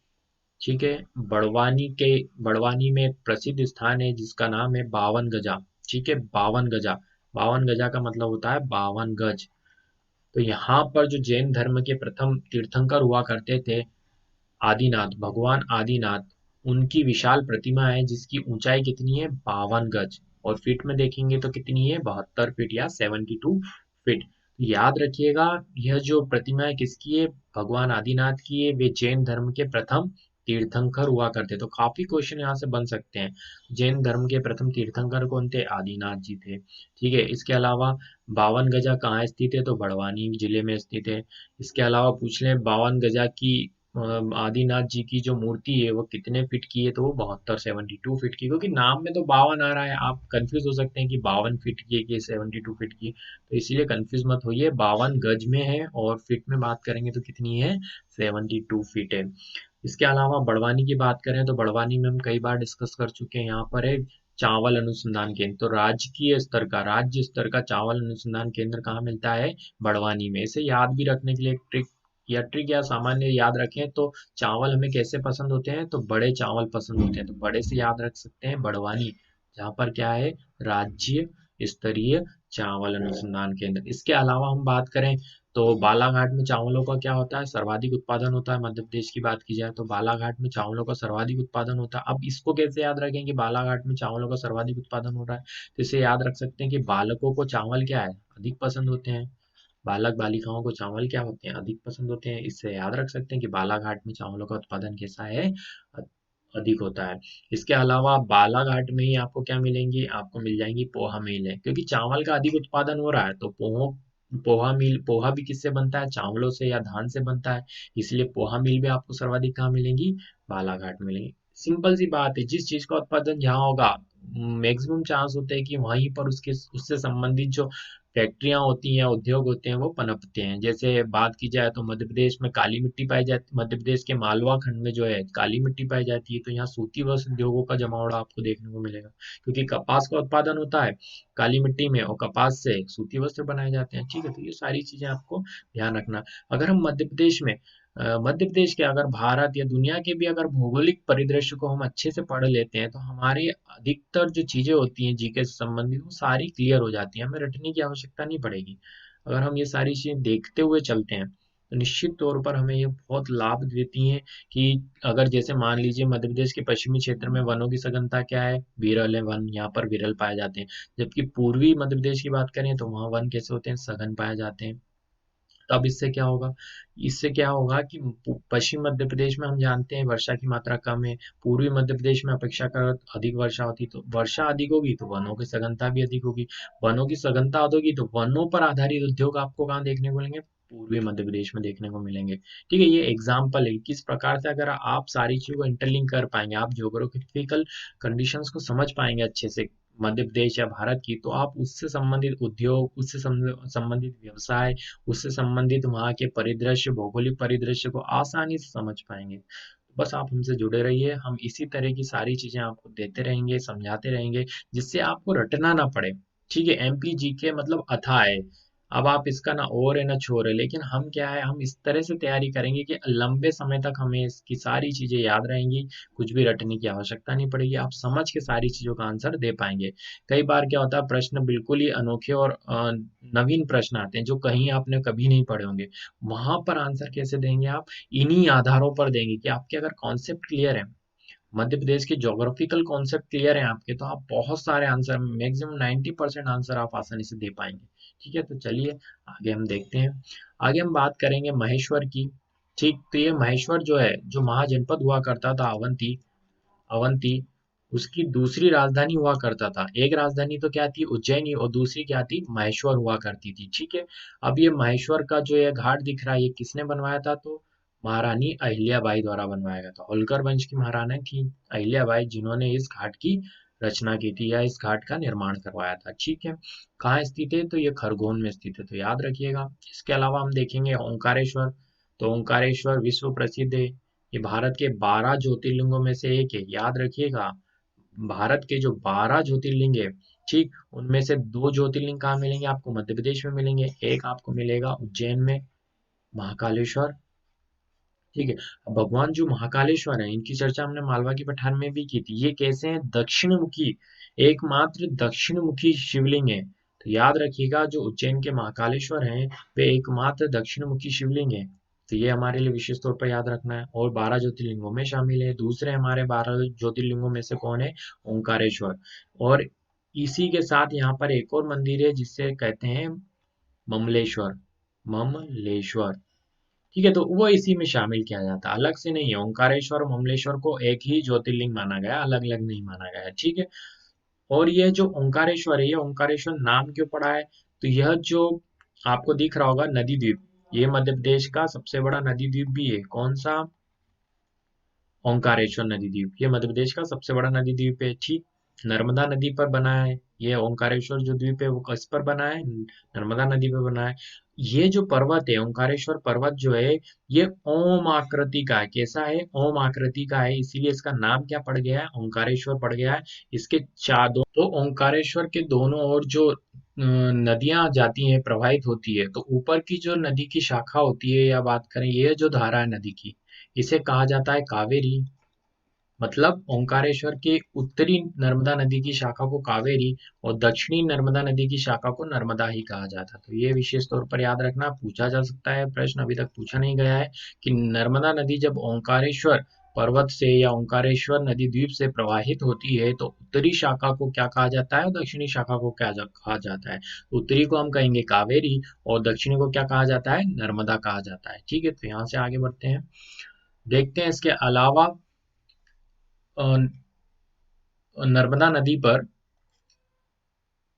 ठीक है, बड़वानी में एक प्रसिद्ध स्थान है जिसका नाम है 52 गजा। ठीक है, 52 गजा। 52 गजा का मतलब होता है 52 गज। तो यहाँ पर जो जैन धर्म के प्रथम तीर्थंकर हुआ करते थे, आदिनाथ, भगवान आदिनाथ, उनकी विशाल प्रतिमा है जिसकी ऊंचाई कितनी है? 52 गज। और फीट में देखेंगे तो कितनी है? 72 फीट या 72 फीट। याद रखिएगा, यह जो प्रतिमा है किसकी है? भगवान आदिनाथ की है। वे जैन धर्म के प्रथम तीर्थंकर हुआ करते, तो काफी क्वेश्चन यहाँ से बन सकते हैं। जैन धर्म के प्रथम तीर्थंकर कौन थे? आदिनाथ जी थे। ठीक है, इसके अलावा 52 गजा कहाँ स्थित है? तो बड़वानी जिले में स्थित है। इसके अलावा पूछ लें 52 गजा की आदिनाथ जी की जो मूर्ति है वो कितने फीट की है? तो वो 72 72 फीट की, क्योंकि नाम में तो 52 आ रहा है, आप कंफ्यूज हो सकते हैं कि 52 फीट की है कि 72 फीट की, तो इसीलिए कंफ्यूज मत होइए। 52 गज में है, और फीट में बात करेंगे तो कितनी है? 72 फीट है। इसके अलावा बड़वानी की बात करें तो बड़वानी में हम कई बार डिस्कस कर चुके हैं। यहाँ पर है चावल अनुसंधान केंद्र, तो राज्य स्तर का चावल अनुसंधान केंद्र कहाँ मिलता है? बड़वानी में। इसे याद भी रखने के लिए एक ट्रिक या सामान्य याद रखें तो, चावल हमें कैसे पसंद होते हैं? तो बड़े चावल पसंद होते हैं, तो बड़े से याद रख सकते हैं बड़वानी, जहाँ पर क्या है? राज्य स्तरीय चावल अनुसंधान केंद्र। इसके अलावा हम बात करें तो बालाघाट में चावलों का क्या होता है? सर्वाधिक उत्पादन होता है। मध्य प्रदेश की बात की जाए तो बालाघाट में चावलों का सर्वाधिक उत्पादन होता है। अब इसको कैसे याद रखें कि बालाघाट में चावलों का सर्वाधिक उत्पादन हो रहा है? तो इसे याद रख सकते हैं कि बालकों को चावल क्या है? अधिक पसंद होते हैं। बालक बालिकाओं को चावल क्या होते हैं? अधिक पसंद होते हैं। इससे याद रख सकते हैं कि बालाघाट में चावलों का उत्पादन कैसा है? अधिक होता है। इसके अलावा बालाघाट में ही आपको क्या मिलेंगी? आपको मिल जाएंगी पोहा मिलें, क्योंकि चावल का अधिक उत्पादन हो रहा है तो पोहा भी किससे बनता है? चावलों से या धान से बनता है, इसलिए पोहा मिल भी आपको सर्वाधिक कहाँ मिलेंगी? बालाघाट में मिलेंगी। सिंपल सी बात है, जिस चीज का उत्पादन जहाँ होगा मैक्सिमम चांस होते हैं कि वहीं पर उसके उससे संबंधित जो फैक्ट्रियां होती हैं, उद्योग होते हैं, वो पनपते हैं। जैसे बात की जाए तो मध्य प्रदेश में काली मिट्टी पाई जाती, मध्य प्रदेश के मालवा खंड में जो है काली मिट्टी पाई जाती है, तो यहाँ सूती वस्त्र उद्योगों का जमावड़ा आपको देखने को मिलेगा, क्योंकि कपास का उत्पादन होता है काली मिट्टी में, और कपास से सूती वस्त्र बनाए जाते हैं। ठीक है, तो ये सारी चीजें आपको ध्यान रखना। अगर हम मध्य प्रदेश के, अगर भारत या दुनिया के भी अगर भौगोलिक परिदृश्य को हम अच्छे से पढ़ लेते हैं तो हमारे अधिकतर जो चीजें होती हैं जीके से संबंधित वो सारी क्लियर हो जाती हैं, हमें रटने की आवश्यकता नहीं पड़ेगी। अगर हम ये सारी चीजें देखते हुए चलते हैं तो निश्चित तौर पर हमें ये बहुत लाभ देती हैं। कि अगर जैसे मान लीजिए मध्य प्रदेश के पश्चिमी क्षेत्र में वनों की सघनता क्या है? विरल है वन, यहाँ पर विरल पाए जाते हैं। जबकि पूर्वी मध्य प्रदेश की बात करें तो वहाँ वन कैसे होते हैं? सघन पाए जाते हैं। तब इससे क्या होगा कि पश्चिम मध्य प्रदेश में हम जानते हैं वर्षा की मात्रा कम है। पूर्वी मध्य प्रदेश में अपेक्षाकृत अधिक वर्षा होती, तो वर्षा अधिक होगी तो वनों की सघनता भी अधिक होगी। वनों की सघनता अधिक होगी तो वनों पर आधारित उद्योग आपको कहाँ देखने को मिलेंगे? पूर्वी मध्य प्रदेश में देखने को मिलेंगे। ठीक है, ये एग्जाम्पल है किस प्रकार से अगर आप सारी चीजों को इंटरलिंक कर पाएंगे, आप ज्योग्राफिकल कंडीशंस को समझ पाएंगे अच्छे से मध्य प्रदेश या भारत की, तो आप उससे संबंधित उद्योग, उससे संबंधित व्यवसाय, उससे संबंधित वहाँ के परिदृश्य, भौगोलिक परिदृश्य को आसानी से समझ पाएंगे। बस आप हमसे जुड़े रहिए, हम इसी तरह की सारी चीजें आपको देते रहेंगे, समझाते रहेंगे, जिससे आपको रटना ना पड़े। ठीक है, एमपी जीके मतलब अथाह है, अब आप इसका ना ओर है ना छोर है, लेकिन हम क्या है, हम इस तरह से तैयारी करेंगे कि लंबे समय तक हमें इसकी सारी चीजें याद रहेंगी, कुछ भी रटने की आवश्यकता नहीं पड़ेगी, आप समझ के सारी चीजों का आंसर दे पाएंगे। कई बार क्या होता है, प्रश्न बिल्कुल ही अनोखे और नवीन प्रश्न आते हैं जो कहीं आपने कभी नहीं पढ़े होंगे, वहां पर आंसर कैसे देंगे आप, इन्हीं आधारों पर देंगे कि आपके अगर कॉन्सेप्ट क्लियर है, मध्य प्रदेश के ज्योग्राफिकल कॉन्सेप्ट क्लियर है आपके, तो आप बहुत सारे आंसर, मैक्सिमम 90% आंसर आप आसानी से दे पाएंगे। ठीक है, तो चलिए आगे हम देखते हैं। आगे हम बात करेंगे महेश्वर की। ठीक, तो ये महेश्वर जो है, जो महाजनपद हुआ करता था अवंती, अवंती उसकी दूसरी राजधानी हुआ करता था। एक राजधानी तो क्या थी, उज्जैनी, और दूसरी क्या थी, महेश्वर हुआ करती थी। ठीक है, अब ये महेश्वर का जो ये घाट दिख रहा है, ये किसने बनवाया था, तो महारानी अहिल्याबाई द्वारा बनवाया गया था। होलकर वंश की महारानी थी अहिल्याबाई, जिन्होंने इस घाट की रचना की थी या इस घाट का निर्माण करवाया था। ठीक है, कहाँ स्थित है, तो ये खरगोन में स्थित है, तो याद रखिएगा। इसके अलावा हम देखेंगे ओंकारेश्वर। तो ओंकारेश्वर विश्व प्रसिद्ध है, ये भारत के 12 ज्योतिर्लिंगों में से एक है, याद रखिएगा। भारत के जो 12 ज्योतिर्लिंग है, ठीक, उनमें से 2 ज्योतिर्लिंग कहाँ मिलेंगे आपको, मध्य प्रदेश में मिलेंगे। एक आपको मिलेगा उज्जैन में, महाकालेश्वर। ठीक है, अब भगवान जो महाकालेश्वर है, इनकी चर्चा हमने मालवा की पठार में भी की थी। ये कैसे हैं, दक्षिण मुखी, एकमात्र दक्षिण मुखी शिवलिंग है। तो याद रखिएगा, जो उज्जैन के महाकालेश्वर हैं, वे एकमात्र दक्षिण मुखी शिवलिंग है। तो ये हमारे लिए विशेष तौर पर याद रखना है, और 12 ज्योतिर्लिंगों में शामिल है। दूसरे हमारे 12 ज्योतिर्लिंगों में से कौन है, ओंकारेश्वर। और इसी के साथ यहाँ पर एक और मंदिर है जिसे कहते हैं ममलेश्वर, ममलेश्वर। ठीक है, तो वो इसी में शामिल किया जाता है, अलग से नहीं है। ओंकारेश्वर और ममलेश्वर को एक ही ज्योतिर्लिंग माना गया, अलग अलग नहीं माना गया है। ठीक है, और ये जो ओंकारेश्वर है, ये ओंकारेश्वर नाम क्यों पड़ा है, तो यह जो आपको दिख रहा होगा नदी द्वीप, ये मध्य प्रदेश का सबसे बड़ा नदी द्वीप भी है। कौन सा, ओंकारेश्वर नदी द्वीप, ये मध्य प्रदेश का सबसे बड़ा नदी द्वीप है। ठीक, नर्मदा नदी पर बना है। ये ओंकारेश्वर जो द्वीप है वो किस पर बना है, नर्मदा नदी पर बना है। ये जो पर्वत है, ओंकारेश्वर पर्वत जो है, ये ओम आकृति का है। कैसा है, ओम आकृति का है, इसीलिए इसका नाम क्या पड़ गया है, ओंकारेश्वर पड़ गया है। इसके चारों, तो ओंकारेश्वर के दोनों ओर जो नदियां जाती हैं, प्रवाहित होती है, तो ऊपर की जो नदी की शाखा होती है, या बात करें ये जो धारा है नदी की, इसे कहा जाता है कावेरी। मतलब ओंकारेश्वर के उत्तरी नर्मदा नदी की शाखा को कावेरी, और दक्षिणी नर्मदा नदी की शाखा को नर्मदा ही कहा जाता है। तो ये विशेष तौर पर याद रखना, पूछा जा सकता है प्रश्न, अभी तक पूछा नहीं गया है कि नर्मदा नदी जब ओंकारेश्वर पर्वत से या ओंकारेश्वर नदी द्वीप से प्रवाहित होती है, तो उत्तरी शाखा को क्या कहा जाता है और दक्षिणी शाखा को कहा जाता है। उत्तरी को हम कहेंगे कावेरी, और दक्षिणी को क्या कहा जाता है, नर्मदा कहा जाता है। ठीक है, तो यहाँ से आगे बढ़ते हैं, देखते हैं इसके अलावा अ, नर्मदा नदी पर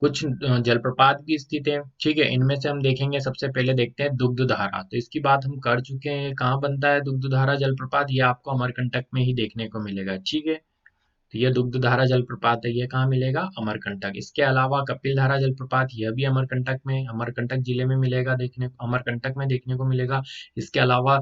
कुछ जलप्रपात भी स्थित है। ठीक है, इनमें से हम देखेंगे, सबसे पहले देखते हैं दुग्ध धारा। तो इसकी बात हम कर चुके हैं, कहाँ बनता है दुग्ध धारा जलप्रपात, ये आपको अमरकंटक में ही देखने को मिलेगा। ठीक है, तो ये दुग्ध धारा जलप्रपात है, ये कहाँ मिलेगा, अमरकंटक। इसके अलावा कपिल धारा जलप्रपात, यह भी अमरकंटक में, अमरकंटक जिले में मिलेगा, देखने अमरकंटक में देखने को मिलेगा। इसके अलावा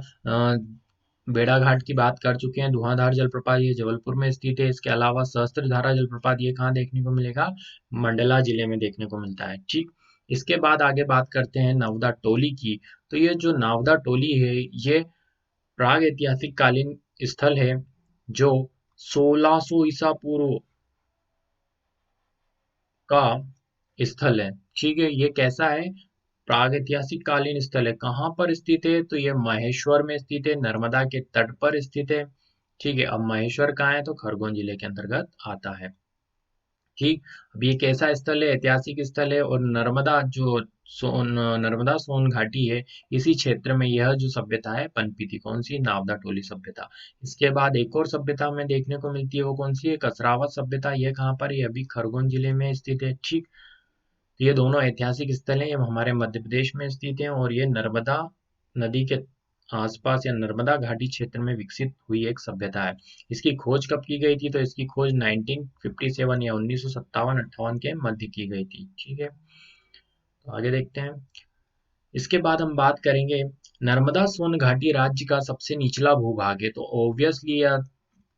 भेड़ाघाट की बात कर चुके हैं, धुआंधार जलप्रपात ये जबलपुर में स्थित है। इसके अलावा सहस्त्रधारा जलप्रपात ये कहाँ देखने को मिलेगा, मंडला जिले में देखने को मिलता है। ठीक, इसके बाद आगे बात करते हैं नवदा टोली की। तो ये जो नवदा टोली है, ये प्राग ऐतिहासिक कालीन स्थल है, जो 1600 ईसा पूर्व का स्थल है। ठीक है, ये कैसा है, प्रागैतिहासिक कालीन स्थल है। कहाँ पर स्थित है, तो ये महेश्वर में स्थित है, नर्मदा के तट पर स्थित है। ठीक है, अब महेश्वर कहाँ है, तो खरगोन जिले के अंतर्गत आता है। ठीक, अब ये कैसा स्थल है, ऐतिहासिक स्थल है, और नर्मदा जो नर्मदा सोन घाटी है, इसी क्षेत्र में यह जो सभ्यता है पनपी थी। कौन सी, नावदा टोली सभ्यता। इसके बाद एक और सभ्यता हमें देखने को मिलती है, वो कौन सी है, कसरावत सभ्यता। यह कहाँ पर है, अभी खरगोन जिले में स्थित है। ठीक, तो ये दोनों ऐतिहासिक स्थल हैं, ये हमारे मध्य प्रदेश में स्थित हैं, और ये नर्मदा नदी के आसपास या नर्मदा घाटी क्षेत्र में विकसित हुई एक सभ्यता है। इसकी खोज कब की गई थी, तो इसकी खोज 1957 या 1957-58 के मध्य की गई थी। ठीक है, तो आगे देखते हैं। इसके बाद हम बात करेंगे नर्मदा सोन घाटी राज्य का सबसे निचला भूभाग है, तो ऑब्वियसली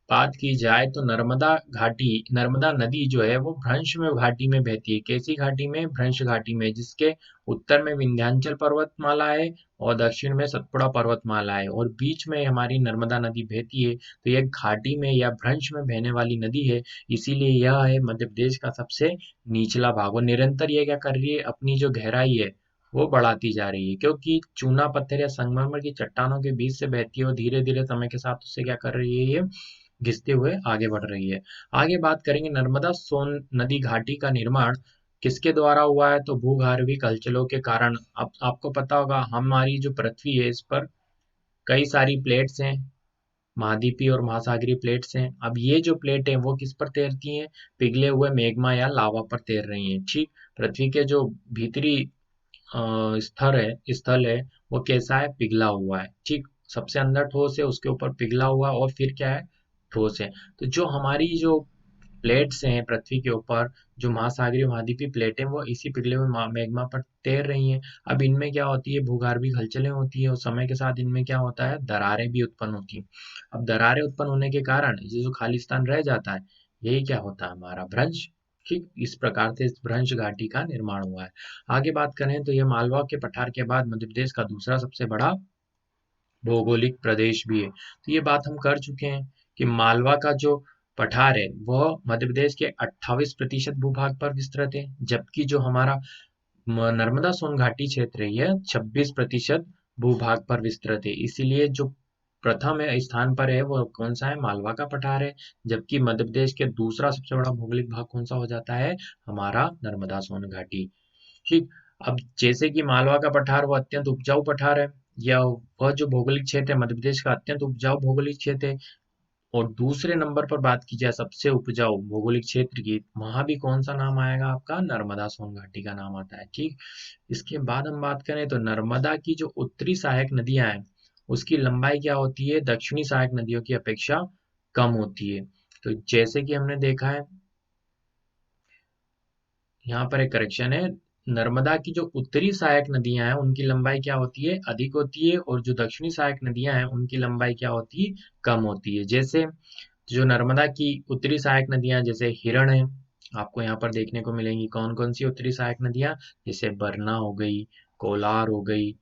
बात की जाए तो नर्मदा नदी जो है वो भ्रंश में घाटी में बहती है। कैसी घाटी में? भ्रंश घाटी में, जिसके उत्तर में विंध्याचल पर्वतमाला है और दक्षिण में सतपुड़ा पर्वतमाला है और बीच में हमारी नर्मदा नदी बहती है। तो यह घाटी में या भ्रंश में बहने वाली नदी है, इसीलिए यह है मध्य प्रदेश का सबसे निचला भाग। और निरंतर ये क्या कर रही है, अपनी जो गहराई है वो बढ़ाती जा रही है, क्योंकि चूना पत्थर या संगमरमर की चट्टानों के बीच से बहती है और धीरे धीरे समय के साथ उससे क्या कर रही है, ये घिसते हुए आगे बढ़ रही है। आगे बात करेंगे नर्मदा सोन नदी घाटी का निर्माण किसके द्वारा हुआ है, तो भूगर्भीय हलचलों के कारण। अब आपको पता होगा हमारी जो पृथ्वी है इस पर कई सारी प्लेट्स हैं, महाद्वीपीय और महासागरीय प्लेट्स हैं। अब ये जो प्लेट है वो किस पर तैरती हैं, पिघले हुए मैग्मा या लावा पर तैर रही हैं। ठीक, पृथ्वी के जो भीतरी स्थल है वो कैसा है, पिघला हुआ है। ठीक, सबसे अंदर ठोस है, उसके ऊपर पिघला हुआ और फिर क्या है, ठोस है। तो जो हमारी जो प्लेट्स हैं पृथ्वी के ऊपर, जो महासागरीय महाद्वीपीय प्लेटें, वो इसी पिघले हुए मैग्मा पर तैर रही हैं। अब इनमें क्या होती है, भूगर्भीय हलचलें होती है और समय के साथ इनमें क्या होता है, दरारें भी उत्पन्न होती हैं। अब दरारें उत्पन्न होने के कारण ये जो खाली स्थान रह जाता है, यही क्या होता है, हमारा भ्रंश। ठीक, इस प्रकार से इस भ्रंश घाटी का निर्माण हुआ है। आगे बात करें तो यह मालवा के पठार के बाद मध्य प्रदेश का दूसरा सबसे बड़ा भौगोलिक प्रदेश भी है। तो ये बात हम कर चुके हैं कि मालवा का जो पठार है वह मध्य प्रदेश के 28% भूभाग पर विस्तृत है, जबकि जो हमारा नर्मदा सोन घाटी क्षेत्र है यह 26% भूभाग पर विस्तृत है। इसीलिए जो प्रथम है स्थान पर है वो कौन सा है, मालवा का पठार है। जबकि मध्य प्रदेश के दूसरा सबसे बड़ा भौगोलिक भाग कौन सा हो जाता है, हमारा नर्मदा सोन घाटी। ठीक, अब जैसे कि मालवा का पठार वो अत्यंत उपजाऊ पठार है, या वह जो भौगोलिक क्षेत्र है मध्य प्रदेश का अत्यंत उपजाऊ भौगोलिक क्षेत्र है। और दूसरे नंबर पर बात की जाए सबसे उपजाऊ भौगोलिक क्षेत्र की, वहां भी कौन सा नाम आएगा, आपका नर्मदा सोन घाटी का नाम आता है। ठीक, इसके बाद हम बात करें तो नर्मदा की जो उत्तरी सहायक नदियां हैं उसकी लंबाई क्या होती है, दक्षिणी सहायक नदियों की अपेक्षा कम होती है। तो जैसे कि हमने देखा है, यहाँ पर एक करेक्शन है, नर्मदा की जो उत्तरी सहायक नदियां हैं उनकी लंबाई क्या होती है, अधिक होती है, और जो दक्षिणी सहायक नदियां हैं उनकी लंबाई क्या होती है, कम होती है। जैसे जो नर्मदा की उत्तरी सहायक नदियां जैसे हिरण है, आपको यहाँ पर देखने को मिलेंगी। कौन कौन सी उत्तरी सहायक नदियां, जैसे बरना हो गई, कोलार हो गई,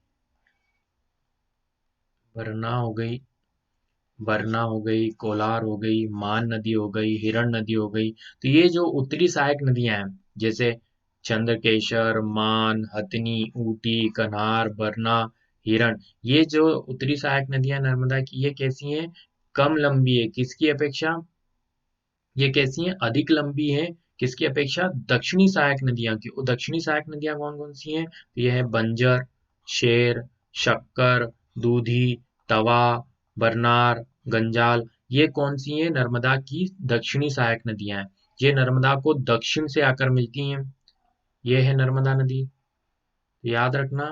बरना हो गई, कोलार हो गई, मान नदी हो गई, हिरण नदी हो गई। तो ये जो उत्तरी सहायक नदियां हैं, जैसे चंद्रकेशर, मान, हथनी, ऊटी, कन्हार, बरना, हिरण, ये जो उत्तरी सहायक नदियां नर्मदा की, ये कैसी हैं, कम लंबी है किसकी अपेक्षा, ये कैसी हैं, अधिक लंबी हैं किसकी अपेक्षा, दक्षिणी सहायक नदियां की। और दक्षिणी सहायक नदियां कौन कौन सी हैं, तो ये है बंजर, शेर, शक्कर, दूधी, तवा, बरनार, गंजाल। ये कौन सी हैं, नर्मदा की दक्षिणी सहायक नदियां हैं। ये नर्मदा को दक्षिण से आकर मिलती हैं। ये है नर्मदा नदी, याद रखना।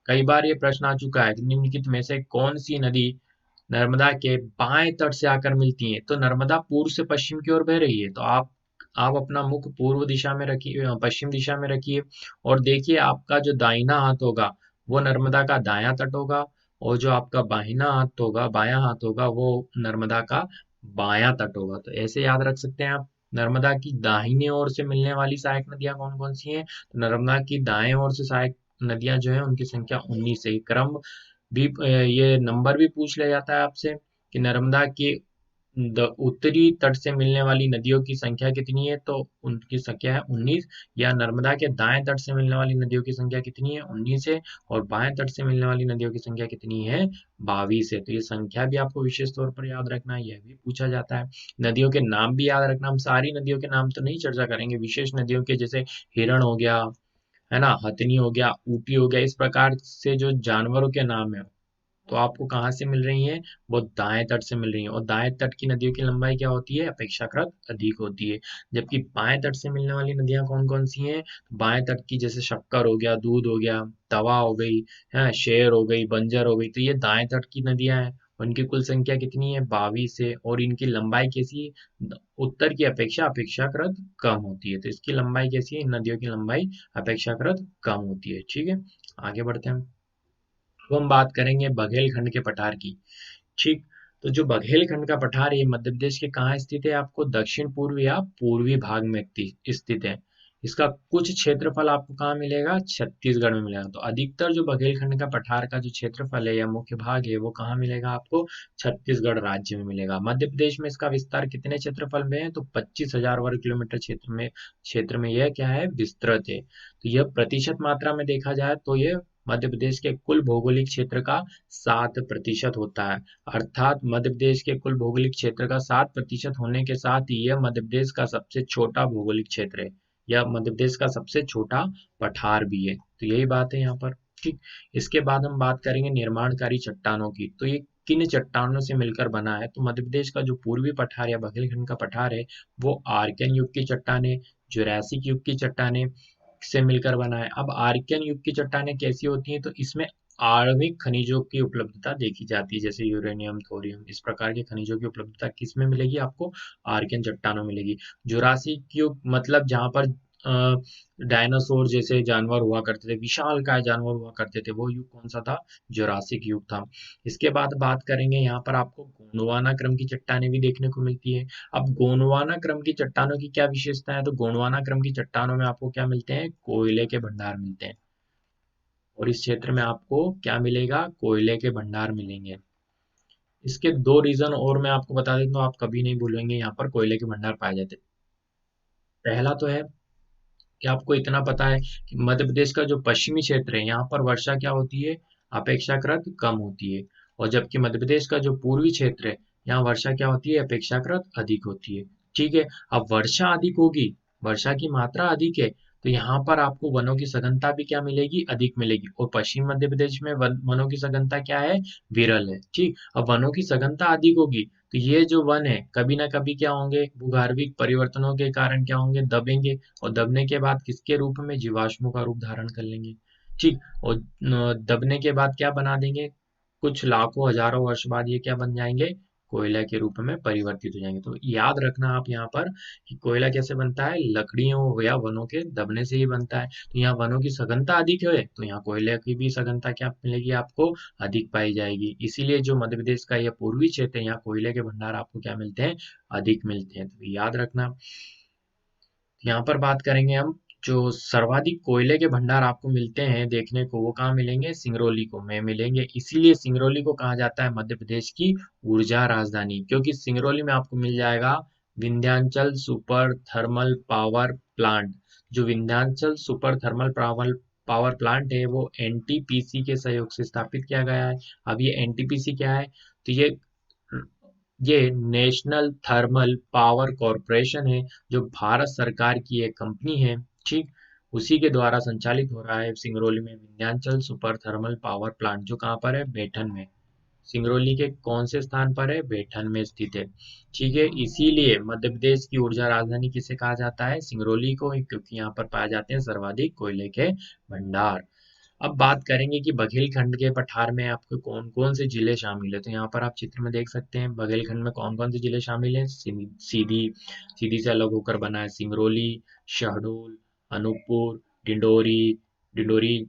कई बार ये प्रश्न आ चुका है कि निम्नलिखित में से कौन सी नदी नर्मदा के बाएं तट से आकर मिलती है। तो नर्मदा पूर्व से पश्चिम की ओर बह रही है, तो आप अपना मुख पूर्व दिशा में रखिए, पश्चिम दिशा में रखिए, और देखिए आपका जो दाहिना हाथ होगा वो नर्मदा का दायां तट होगा, और जो आपका बाहिना हाथ होगा, बायां हाथ होगा, वो नर्मदा का बायां तट होगा। तो ऐसे याद रख सकते हैं आप। नर्मदा की दाहिने ओर से मिलने वाली सहायक नदियां कौन कौन सी हैं, तो नर्मदा की दाएं ओर से सहायक नदियां जो है उनकी संख्या 19 है। क्रम भी ये नंबर भी पूछ लिया जाता है आपसे कि नर्मदा के उत्तरी तट से मिलने वाली नदियों की संख्या कितनी है, तो उनकी संख्या है 19। या नर्मदा के दाएं तट से मिलने वाली नदियों की संख्या कितनी है, 19 है। और बाएं तट से मिलने वाली नदियों की संख्या कितनी है, 22 है। तो ये संख्या भी आपको विशेष तौर पर याद रखना है, यह भी पूछा जाता है। नदियों के नाम भी याद रखना। हम सारी नदियों के नाम तो नहीं चर्चा करेंगे, विशेष नदियों के जैसे हिरण हो गया, है ना, हथनी हो गया, ऊटी हो गया, इस प्रकार से जो जानवरों के नाम है तो आपको कहाँ से मिल रही हैं, वो दाएं तट से मिल रही हैं। और दाएं तट की नदियों की लंबाई क्या होती है, अपेक्षाकृत अधिक होती है। जबकि बाएं तट से मिलने वाली नदियां कौन कौन सी हैं, बाएं तट की जैसे शक्कर हो गया, दूध हो गया, तवा हो गई, है, शेर हो गई, बंजर हो गई, तो ये दाएं तट की नदियां हैं। उनकी कुल संख्या कितनी है, 22 है। और इनकी लंबाई कैसी है, उत्तर की अपेक्षा अपेक्षाकृत कम होती है। तो इसकी लंबाई कैसी है, इन नदियों की लंबाई अपेक्षाकृत कम होती है। ठीक है, आगे बढ़ते हैं। अब हम बात करेंगे बघेलखंड के पठार की। ठीक, तो जो बघेलखंड का पठार है, ये मध्य प्रदेश के कहाँ स्थित है? आपको दक्षिण पूर्व या पूर्वी भाग में स्थित है। इसका कुछ क्षेत्रफल आपको कहाँ मिलेगा? छत्तीसगढ़ में मिलेगा। तो अधिकतर जो बघेलखंड का पठार का जो क्षेत्रफल है या मुख्य भाग है, वो कहाँ मिलेगा आपको? छत्तीसगढ़ राज्य में मिलेगा। मध्य प्रदेश में इसका विस्तार कितने क्षेत्रफल में है? तो 25,000 वर्ग किलोमीटर क्षेत्र में यह क्या है? विस्तृत है। तो यह प्रतिशत मात्रा में देखा जाए तो ये मध्य प्रदेश के कुल भौगोलिक क्षेत्र का 7% होता है। अर्थात मध्य प्रदेश के कुल भौगोलिक क्षेत्र का 7% होने के साथ ही यह मध्य प्रदेश का सबसे छोटा भौगोलिक क्षेत्र है। यह मध्य प्रदेश का सबसे छोटा पठार भी है। तो यही बात है यहाँ पर। ठीक, इसके बाद हम बात करेंगे निर्माणकारी चट्टानों की। तो ये किन चट्टानों से मिलकर बना है? तो मध्य प्रदेश का जो पूर्वी पठार या बघेलखंड का पठार है, वो आर्कियन युग की चट्टानें, जुरासिक युग की चट्टानें से मिलकर बना है। अब आर्कियन युग की चट्टानें कैसी होती हैं? तो इसमें आणविक खनिजों की उपलब्धता देखी जाती है, जैसे यूरेनियम, थोरियम, इस प्रकार के खनिजों की उपलब्धता किसमें मिलेगी? आपको आर्कियन चट्टानों में मिलेगी। जुरासिक युग मतलब जहाँ पर डायनासोर जैसे जानवर हुआ करते थे, विशालकाय जानवर हुआ करते थे, वो युग कौन सा था? जुरासिक युग था। इसके बाद बात करेंगे, यहाँ पर आपको गोंडवाना क्रम की चट्टानें भी देखने को मिलती है। अब गोंडवाना क्रम की चट्टानों की क्या विशेषता है? तो गोंडवाना क्रम की चट्टानों में आपको क्या मिलते हैं? कोयले के भंडार मिलते हैं। और इस क्षेत्र में आपको क्या मिलेगा? कोयले के भंडार मिलेंगे। इसके दो रीजन और मैं आपको बता देता हूँ, आप कभी नहीं भूलेंगे यहाँ पर कोयले के भंडार पाए जाते हैं। पहला तो है कि आपको इतना पता है कि मध्य प्रदेश का जो पश्चिमी क्षेत्र है, यहाँ पर वर्षा क्या होती है? अपेक्षाकृत कम होती है। और जबकि मध्य प्रदेश का जो पूर्वी क्षेत्र है, यहाँ वर्षा क्या होती है? अपेक्षाकृत अधिक होती है। ठीक है, अब वर्षा अधिक होगी, वर्षा की मात्रा अधिक है, तो यहाँ पर आपको वनों की सघनता भी क्या मिलेगी? अधिक मिलेगी। और पश्चिम मध्य प्रदेश में वनों की सघनता क्या है? विरल है। ठीक, अब वनों की सघनता अधिक होगी, तो ये जो वन है कभी ना कभी क्या होंगे? भूगर्भिक परिवर्तनों के कारण क्या होंगे? दबेंगे। और दबने के बाद किसके रूप में? जीवाश्मों का रूप धारण कर लेंगे। ठीक, और दबने के बाद क्या बना देंगे? कुछ लाखों हजारों वर्ष बाद ये क्या बन जाएंगे? कोयला के रूप में परिवर्तित हो जाएंगे। तो याद रखना आप यहाँ पर कि कोयला कैसे बनता है? लकड़ियों या वनों के दबने से ही बनता है। तो यहाँ वनों की सघनता अधिक है, तो यहाँ कोयले की भी सघनता क्या मिलेगी? आपको अधिक पाई जाएगी। इसीलिए जो मध्य प्रदेश का यह पूर्वी क्षेत्र है, यहाँ कोयले के भंडार आपको क्या मिलते हैं? अधिक मिलते हैं। तो याद रखना। यहाँ पर बात करेंगे हम, जो सर्वाधिक कोयले के भंडार आपको मिलते हैं देखने को, वो कहाँ मिलेंगे? सिंगरौली को में मिलेंगे। इसीलिए सिंगरौली को कहा जाता है मध्य प्रदेश की ऊर्जा राजधानी, क्योंकि सिंगरौली में आपको मिल जाएगा Vindhyachal super thermal power plant. जो Vindhyachal super thermal power plant है, वो एनटीपीसी के सहयोग से स्थापित किया गया है। अब ये एनटीपीसी क्या है? तो ये नेशनल थर्मल पावर कॉरपोरेशन है, जो भारत सरकार की एक कंपनी है। ठीक, उसी के द्वारा संचालित हो रहा है सिंगरौली में Vindhyachal super thermal power plant, जो कहाँ पर है? बेठन में। सिंगरौली के कौन से स्थान पर है? बेठन में स्थित है। ठीक है, इसीलिए मध्य प्रदेश की ऊर्जा राजधानी किसे कहा जाता है? सिंगरौली को, क्योंकि यहाँ पर पाए जाते हैं सर्वाधिक कोयले के भंडार। अब बात करेंगे कि बघेलखंड के पठार में आपके कौन कौन से जिले शामिल है। तो यहाँ पर आप चित्र में देख सकते हैं बघेलखंड में कौन कौन से जिले शामिल हैं। सीधी सीधी से अलग होकर बना है सिंगरौली, शहडोल, अनूपपुर, डिंडोरी डिंडोरी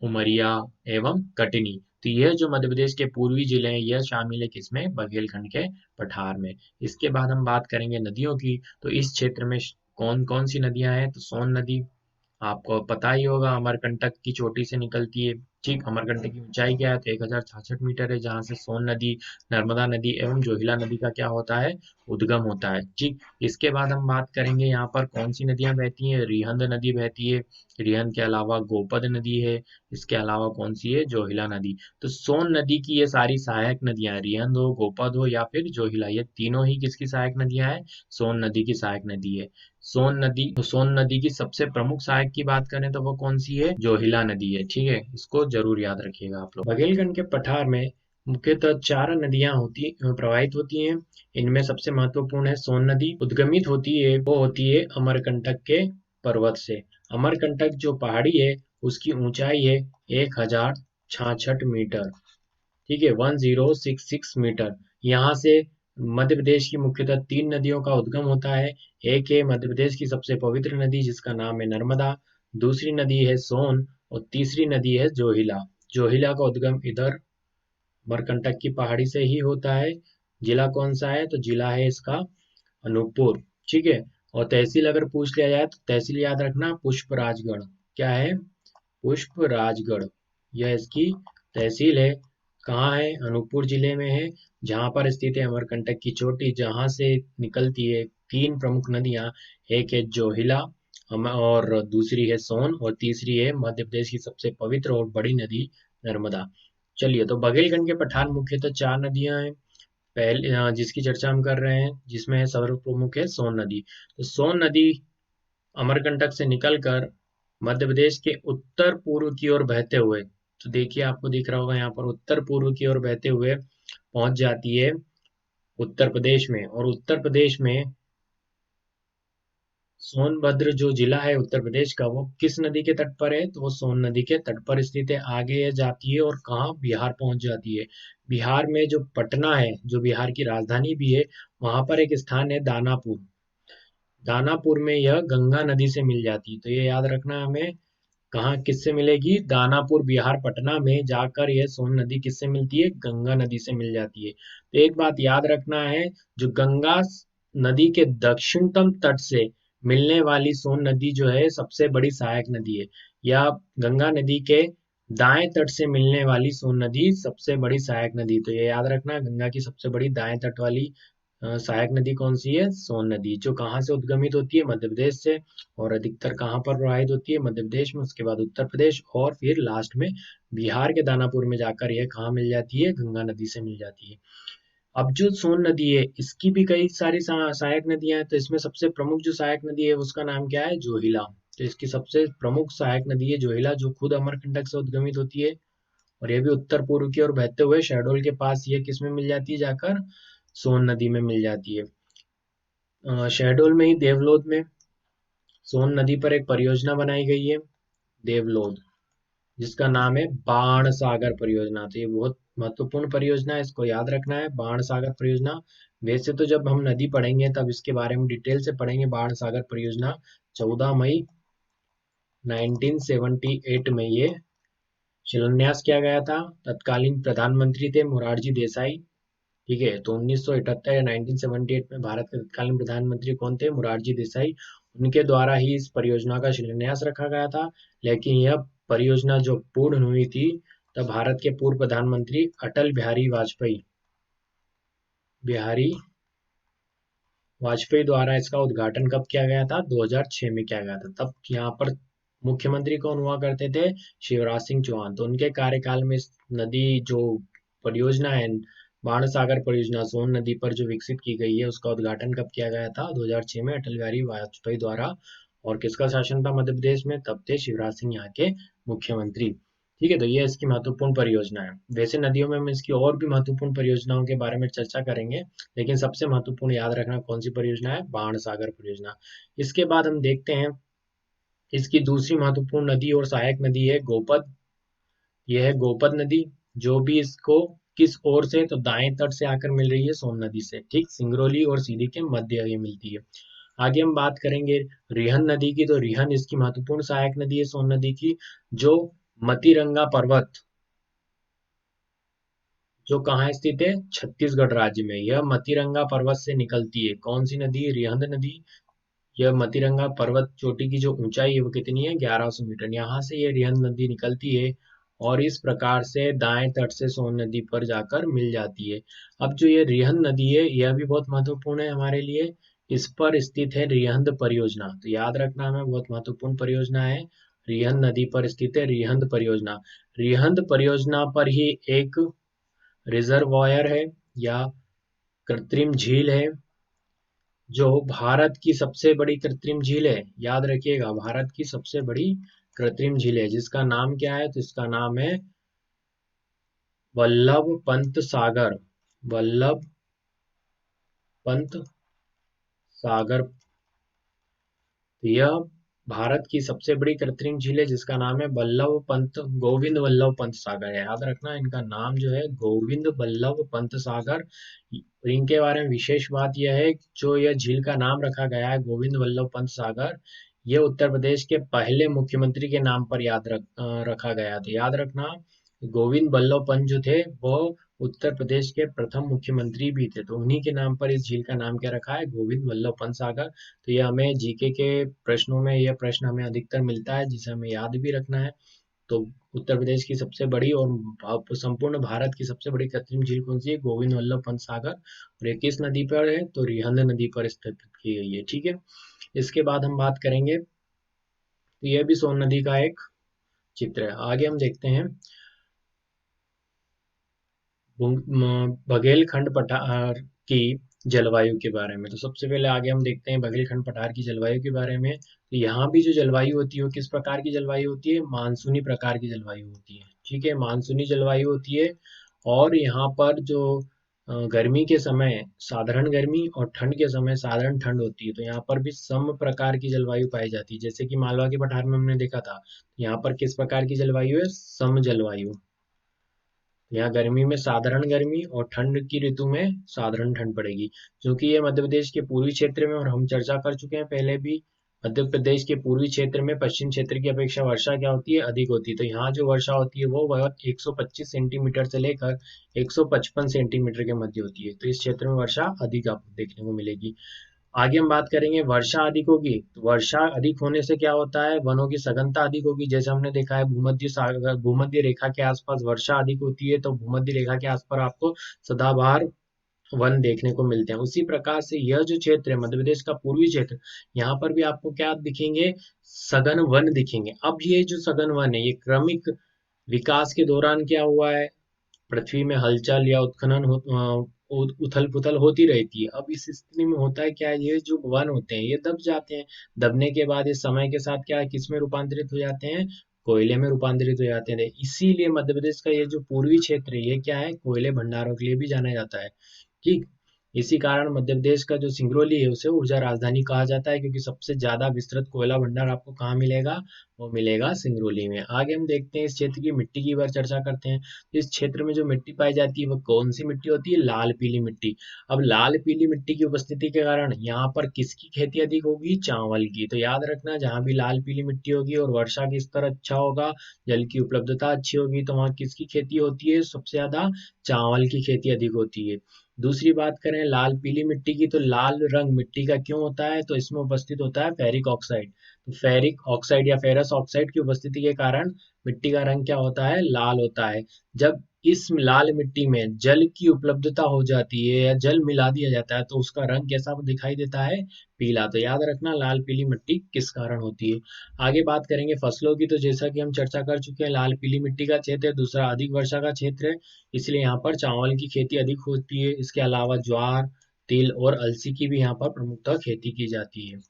उमरिया एवं कटनी। तो यह जो मध्य प्रदेश के पूर्वी जिले हैं, यह शामिल है किसमें? बघेलखंड के पठार में। इसके बाद हम बात करेंगे नदियों की। तो इस क्षेत्र में कौन कौन सी नदियां हैं? तो सोन नदी आपको पता ही होगा, अमरकंटक की चोटी से निकलती है। ठीक, अमरकंटक की ऊंचाई क्या है? तो 1066 मीटर है, जहां से सोन नदी, नर्मदा नदी एवं जोहिला नदी का क्या होता है? उद्गम होता है। ठीक, इसके बाद हम बात करेंगे यहाँ पर कौन सी नदियां बहती हैं। रिहंद नदी बहती है। रिहंद के अलावा गोपद नदी है। इसके अलावा कौन सी है? जोहिला नदी। तो सोन नदी की ये सारी सहायक नदियां, रिहंद हो, गोपद हो या फिर जोहिला, ये तीनों ही किसकी सहायक नदियां हैं? सोन नदी की सहायक नदी है। सोन नदी की सबसे प्रमुख सहायक की बात करें तो वो कौन सी है? जोहिला नदी है। ठीक है, इसको जरूर याद रखिएगा आप लोग। बघेलखंड के पठार में मुख्यतः 4 नदियां प्रवाहित होती हैं। इनमें सबसे महत्वपूर्ण है सोन नदी। उद्गमित होती है, वो होती है अमरकंटक के पर्वत से। अमरकंटक जो पहाड़ी है, उसकी ऊंचाई है 1066 मीटर। ठीक है, 1066 मीटर। यहाँ से मध्य प्रदेश की मुख्यतः 3 नदियों का उद्गम होता है। एक है मध्य प्रदेश की सबसे पवित्र नदी, जिसका नाम है नर्मदा। दूसरी नदी है सोन और तीसरी नदी है जोहिला। जोहिला का उद्गम इधर अमरकंटक की पहाड़ी से ही होता है। जिला कौन सा है? तो जिला है इसका अनूपपुर। ठीक है। और तहसील अगर पूछ लिया जाए तो तहसील याद रखना पुष्पराजगढ़। क्या है? पुष्पराजगढ़। यह इसकी तहसील है। कहाँ है? अनूपपुर जिले में है, जहाँ पर स्थित है अमरकंटक की चोटी, जहाँ से निकलती है तीन प्रमुख नदियाँ। एक है जोहिला, और दूसरी है सोन, और तीसरी है मध्य प्रदेश की सबसे पवित्र और बड़ी नदी नर्मदा। चलिए, तो बघेलखंड के पठार मुख्यतः चार नदियां हैं। पहले जिसकी चर्चा हम कर रहे हैं, जिसमें सर्वप्रमुख है सोन नदी। तो सोन नदी अमरकंटक से निकलकर मध्य प्रदेश के उत्तर पूर्व की ओर बहते हुए, तो देखिए आपको दिख रहा होगा यहाँ पर, उत्तर पूर्व की ओर बहते हुए पहुंच जाती है उत्तर प्रदेश में। और उत्तर प्रदेश में सोनभद्र जो जिला है उत्तर प्रदेश का, वो किस नदी के तट पर है? तो वो सोन नदी के तट पर स्थित है। आगे ये जाती है और कहाँ? बिहार पहुंच जाती है। बिहार में जो पटना है, जो बिहार की राजधानी भी है, वहां पर एक स्थान है दानापुर। दानापुर में यह गंगा नदी से मिल जाती है। तो ये याद रखना हमें, कहाँ किससे मिलेगी? दानापुर, बिहार, पटना में जाकर यह सोन नदी किससे मिलती है? गंगा नदी से मिल जाती है। तो एक बात याद रखना है, जो गंगा नदी के दक्षिणतम तट से मिलने वाली सोन नदी जो है सबसे बड़ी सहायक नदी है, या गंगा नदी के दाएं तट से मिलने वाली सोन नदी सबसे बड़ी सहायक नदी। तो ये याद रखना, गंगा की सबसे बड़ी दाएं तट वाली सहायक नदी कौन सी है? सोन नदी। जो कहाँ से उद्गमित होती है? मध्य प्रदेश से। और अधिकतर कहाँ पर प्रवाहित होती है? मध्य प्रदेश में, उसके बाद उत्तर प्रदेश, और फिर लास्ट में बिहार के दानापुर में जाकर यह कहाँ मिल जाती है? गंगा नदी से मिल जाती है। अब जो सोन नदी है, इसकी भी कई सारी सहायक नदियां हैं। तो इसमें सबसे प्रमुख जो सहायक नदी है उसका नाम क्या है? जोहिला। तो इसकी सबसे प्रमुख सहायक नदी है जोहिला, जो खुद अमरकंटक से उद्गमित होती है। और यह भी उत्तर पूर्व की ओर बहते हुए शहडोल के पास ये किस में मिल जाती है जाकर? सोन नदी में मिल जाती है। शहडोल में ही देवलोध में सोन नदी पर एक परियोजना बनाई गई है, देवलोध, जिसका नाम है बाण सागर परियोजना। तो ये बहुत महत्वपूर्ण परियोजना है, इसको याद रखना है, बाण सागर परियोजना। वैसे तो जब हम नदी पढ़ेंगे तब इसके बारे में डिटेल से पढ़ेंगे। बाण सागर परियोजना 14 मई 1978 में ये शिलान्यास किया गया था। तत्कालीन प्रधानमंत्री थे मोरारजी देसाई। ठीक है। तो 1978 या 1978 में भारत के तत्कालीन प्रधानमंत्री कौन थे? मोरारजी देसाई। उनके द्वारा ही इस परियोजना का शिलान्यास रखा गया था। लेकिन यह परियोजना जो पूर्ण हुई थी, तब भारत के पूर्व प्रधानमंत्री अटल बिहारी वाजपेयी बिहारी वाजपेयी द्वारा इसका उद्घाटन कब किया गया था? 2006 में किया गया था। तब यहाँ पर मुख्यमंत्री कौन हुआ करते थे? शिवराज सिंह चौहान। तो उनके कार्यकाल में इस नदी जो परियोजना है, बाण सागर परियोजना सोन नदी पर जो विकसित की गई है, उसका उद्घाटन कब किया गया था? 2006 में अटल बिहारी वाजपेयी द्वारा। और किसका शासन था मध्य प्रदेश में? तब थे शिवराज सिंह यहाँ के मुख्यमंत्री। ठीक है। तो ये इसकी महत्वपूर्ण परियोजना है। वैसे नदियों में हम इसकी और भी महत्वपूर्ण परियोजनाओं के बारे में चर्चा करेंगे, लेकिन सबसे महत्वपूर्ण याद रखना कौन सी परियोजना है? बाण सागर परियोजना। इसके बाद हम देखते हैं इसकी दूसरी महत्वपूर्ण नदी और सहायक नदी है गोपद। यह है गोपद नदी, जो भी इसको किस ओर से? तो दाएं तट से आकर मिल रही है सोन नदी से। ठीक, सिंगरौली और सीधी के मध्य ये मिलती है। आगे हम बात करेंगे रिहन नदी की। तो रिहन इसकी महत्वपूर्ण सहायक नदी है सोन नदी की, जो मतीरंगा पर्वत, जो कहाँ स्थित है? छत्तीसगढ़ राज्य में। यह मतीरंगा पर्वत से निकलती है। कौन सी नदी? रिहंद नदी। यह मतीरंगा पर्वत चोटी की जो ऊंचाई है वो कितनी है? 1100 मीटर। यहाँ से ये रिहंद नदी निकलती है और इस प्रकार से दाएं तट से सोन नदी पर जाकर मिल जाती है। अब जो ये रिहंद नदी है, यह भी बहुत महत्वपूर्ण है हमारे लिए। इस पर स्थित है रिहंद परियोजना। तो याद रखना हमें, बहुत महत्वपूर्ण परियोजना है। रिहंद नदी पर स्थित है रिहंद परियोजना। रिहंद परियोजना पर ही एक रिजर्वायर है, या कृत्रिम झील है, जो भारत की सबसे बड़ी कृत्रिम झील है। याद रखिएगा, भारत की सबसे बड़ी कृत्रिम झील है, जिसका नाम क्या है? तो इसका नाम है वल्लभ पंत सागर। वल्लभ पंत सागर। यह भारत की सबसे बड़ी कृत्रिम झील है, जिसका नाम है वल्लभ पंत, गोविंद वल्लभ पंत सागर है। याद रखना, इनका नाम जो है गोविंद वल्लभ पंत सागर। इनके बारे में विशेष बात यह है, जो यह झील का नाम रखा गया है गोविंद वल्लभ पंत सागर, यह उत्तर प्रदेश के पहले मुख्यमंत्री के नाम पर रखा गया था। याद रखना, गोविंद बल्लभ पंत जो थे वो उत्तर प्रदेश के प्रथम मुख्यमंत्री भी थे, तो उन्हीं के नाम पर इस झील का नाम क्या रखा है, गोविंद बल्लभ पंत सागर। तो ये हमें जीके के प्रश्नों में यह प्रश्न हमें अधिकतर मिलता है, जिसे हमें याद भी रखना है। तो उत्तर प्रदेश की सबसे बड़ी और संपूर्ण भारत की सबसे बड़ी कृत्रिम झील कौन सी है, गोविंद वल्लभ पंत सागर। और ये किस नदी पर है, तो रिहंद नदी पर स्थापित की गई है। ठीक है, इसके बाद हम बात करेंगे, तो यह भी सोन नदी का एक चित्र है। आगे हम देखते हैं बघेलखंड पठार की जलवायु के बारे में। तो सबसे पहले आगे हम देखते हैं बघेलखंड पठार की जलवायु के बारे में। तो यहाँ भी जो जलवायु होती है वो किस प्रकार की जलवायु होती है, मानसूनी प्रकार की जलवायु होती है। ठीक है, मानसूनी जलवायु होती है। और यहाँ पर जो गर्मी के समय साधारण गर्मी और ठंड के समय साधारण ठंड होती है। तो यहाँ पर भी सम प्रकार की जलवायु पाई जाती है, जैसे कि मालवा के पठार में हमने देखा था। यहाँ पर किस प्रकार की जलवायु है, सम जलवायु। यहाँ गर्मी में साधारण गर्मी और ठंड की ऋतु में साधारण ठंड पड़ेगी। क्योंकि ये मध्य प्रदेश के पूर्वी क्षेत्र में, और हम चर्चा कर चुके हैं पहले भी, मध्य प्रदेश के पूर्वी क्षेत्र में पश्चिम क्षेत्र की अपेक्षा वर्षा क्या होती है, अधिक होती है। तो यहाँ जो वर्षा होती है वो 125 सेंटीमीटर से लेकर 155 सेंटीमीटर के मध्य होती है। तो इस क्षेत्र में वर्षा अधिक आपको देखने को मिलेगी। आगे हम बात करेंगे, वर्षा अधिक होगी। तो वर्षा अधिक होने से क्या होता है, वनों की सघनता अधिक होगी। जैसे हमने देखा है भूमध्य सागर, भूमध्य रेखा के आसपास वर्षा अधिक होती है, तो भूमध्य रेखा के आसपास आपको सदाबहार वन देखने को मिलते हैं। उसी प्रकार से यह जो क्षेत्र है मध्य प्रदेश का पूर्वी क्षेत्र, यहाँ पर भी आपको क्या दिखेंगे, सघन वन दिखेंगे। अब ये जो सघन वन है, ये क्रमिक विकास के दौरान क्या हुआ है, पृथ्वी में हलचल या उत्खनन उथल पुथल होती रहती है। अब इस स्थिति में होता है क्या है, ये जो वन होते हैं ये दब जाते हैं। दबने के बाद ये समय के साथ क्या है, किस में रूपांतरित हो जाते हैं, कोयले में रूपांतरित हो जाते हैं। इसीलिए मध्य प्रदेश का ये जो पूर्वी क्षेत्र है ये क्या है, कोयले भंडारों के लिए भी जाना जाता है। ठीक, इसी कारण मध्य प्रदेश का जो सिंगरौली है उसे ऊर्जा राजधानी कहा जाता है, क्योंकि सबसे ज्यादा विस्तृत कोयला भंडार आपको कहाँ मिलेगा, वो मिलेगा सिंगरौली में। आगे हम देखते हैं इस क्षेत्र की मिट्टी की बार चर्चा करते हैं। इस क्षेत्र में जो मिट्टी पाई जाती है वो कौन सी मिट्टी होती है, लाल पीली मिट्टी। अब लाल पीली मिट्टी की उपस्थिति के कारण यहाँ पर किसकी खेती अधिक होगी, चावल की। तो याद रखना, जहाँ भी लाल पीली मिट्टी होगी और वर्षा का स्तर अच्छा होगा, जल की उपलब्धता अच्छी होगी, तो वहाँ किसकी खेती होती है, सबसे ज्यादा चावल की खेती अधिक होती है। दूसरी बात करें लाल पीली मिट्टी की, तो लाल रंग मिट्टी का क्यों होता है, तो इसमें उपस्थित होता है फेरिक ऑक्साइड। तो फेरिक ऑक्साइड या फेरस ऑक्साइड की उपस्थिति के कारण मिट्टी का रंग क्या होता है, लाल होता है। जब इस लाल मिट्टी में जल की उपलब्धता हो जाती है या जल मिला दिया जाता है, तो उसका रंग कैसा दिखाई देता है, पीला। तो याद रखना लाल पीली मिट्टी किस कारण होती है। आगे बात करेंगे फसलों की, तो जैसा कि हम चर्चा कर चुके हैं, लाल पीली मिट्टी का क्षेत्र है, दूसरा अधिक वर्षा का क्षेत्र है, इसलिए यहाँ पर चावल की खेती अधिक होती है। इसके अलावा ज्वार, तिल और अलसी की भी यहाँ पर प्रमुखतः खेती की जाती है।